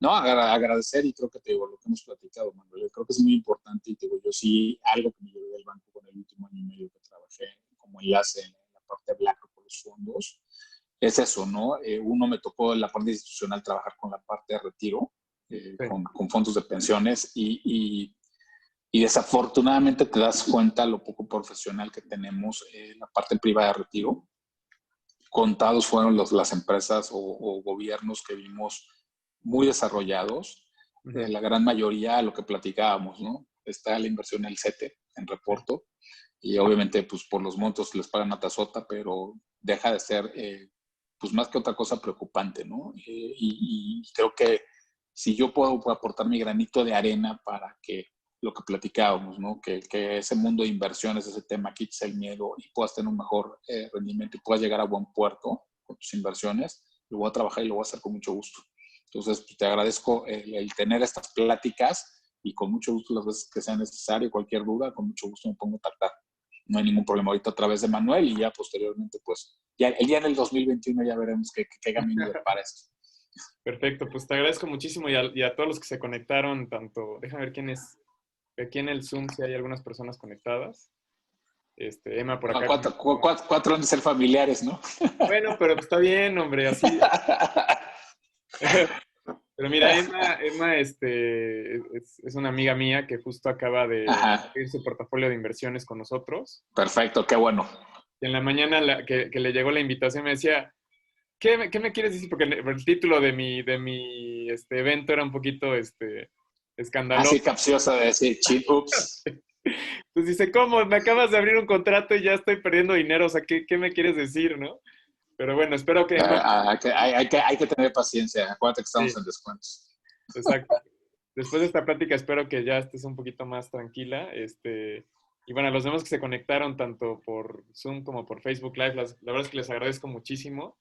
No, agradecer y creo que te digo lo que hemos platicado, Manuel. Creo que es muy importante y te digo, yo sí, algo que me llevé del banco con el último año y medio que trabajé como enlace en la parte de BlackRock con los fondos, es eso, ¿no? Uno me tocó en la parte institucional trabajar con la parte de retiro, Sí, con fondos de pensiones y desafortunadamente te das cuenta lo poco profesional que tenemos en la parte privada de retiro. Contados fueron las empresas o gobiernos que vimos muy desarrollados, uh-huh, la gran mayoría lo que platicábamos, ¿no? está la inversión en el CETE, en reporto, y obviamente pues por los montos les pagan una tasota, pero deja de ser pues más que otra cosa preocupante, ¿no? Y creo que si yo puedo aportar mi granito de arena para que lo que platicábamos, ¿no? Que ese mundo de inversiones, ese tema, quites el miedo y puedas tener un mejor rendimiento y puedas llegar a buen puerto con tus inversiones, lo voy a trabajar y lo voy a hacer con mucho gusto. Entonces, pues, te agradezco el tener estas pláticas y con mucho gusto las veces que sea necesario, cualquier duda, con mucho gusto me pongo a tratar. No hay ningún problema ahorita a través de Manuel y ya posteriormente, pues, ya en el 2021 ya veremos qué camino para esto. Perfecto, pues te agradezco muchísimo y a todos los que se conectaron, tanto, déjame ver quién es, aquí en el Zoom si hay algunas personas conectadas. Emma por acá. Cuatro han de ser familiares, ¿no? Bueno, pero pues está bien, hombre, así. Pero mira, Emma es una amiga mía que justo acaba de Ajá. abrir su portafolio de inversiones con nosotros. Perfecto, qué bueno. Y en la mañana que le llegó la invitación me decía, ¿qué me quieres decir? Porque el título de mi evento era un poquito escandaloso. Así capciosa de decir, ups. Entonces dice, ¿cómo? Me acabas de abrir un contrato y ya estoy perdiendo dinero, o sea, ¿qué me quieres decir, no? Pero bueno, espero que... Bueno, Hay que tener paciencia. Acuérdate que estamos sí, en descuentos. exacto. Después de esta plática espero que ya estés un poquito más tranquila. Y bueno, a los demás que se conectaron tanto por Zoom como por Facebook Live, la verdad es que les agradezco muchísimo.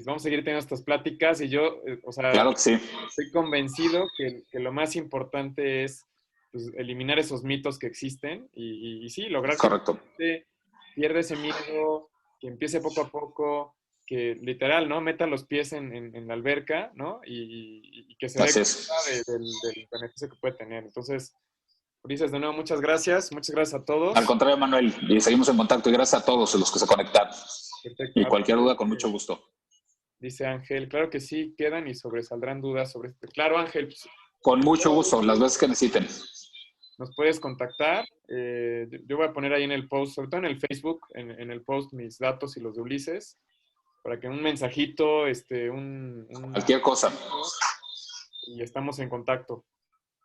Vamos a seguir teniendo estas pláticas y yo, o sea, Claro que sí. estoy convencido que lo más importante es pues, eliminar esos mitos que existen y sí, lograr que la Correcto. gente pierda ese miedo, que empiece poco a poco, que literal, ¿no? Meta los pies en la alberca, ¿no? Y que se dé Así es. cuenta del beneficio que puede tener. Entonces, Ulises, de nuevo, muchas gracias a Al todos. contrario, Manuel, y seguimos en contacto y gracias a todos los que se conectaron. Perfecto. Y cualquier duda, con mucho gusto. Dice Ángel, claro que sí, quedan y sobresaldrán dudas sobre este. Claro, Ángel, pues, Con mucho gusto, las veces que necesiten. nos puedes contactar. Yo voy a poner ahí en el post, sobre todo en el Facebook, en el post mis datos y los de Ulises, para que un mensajito, Cualquier cosa. y estamos en contacto.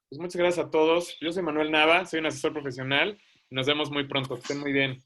Pues muchas gracias a todos. Yo soy Manuel Nava, soy un asesor profesional. Nos vemos muy pronto. Que estén muy bien.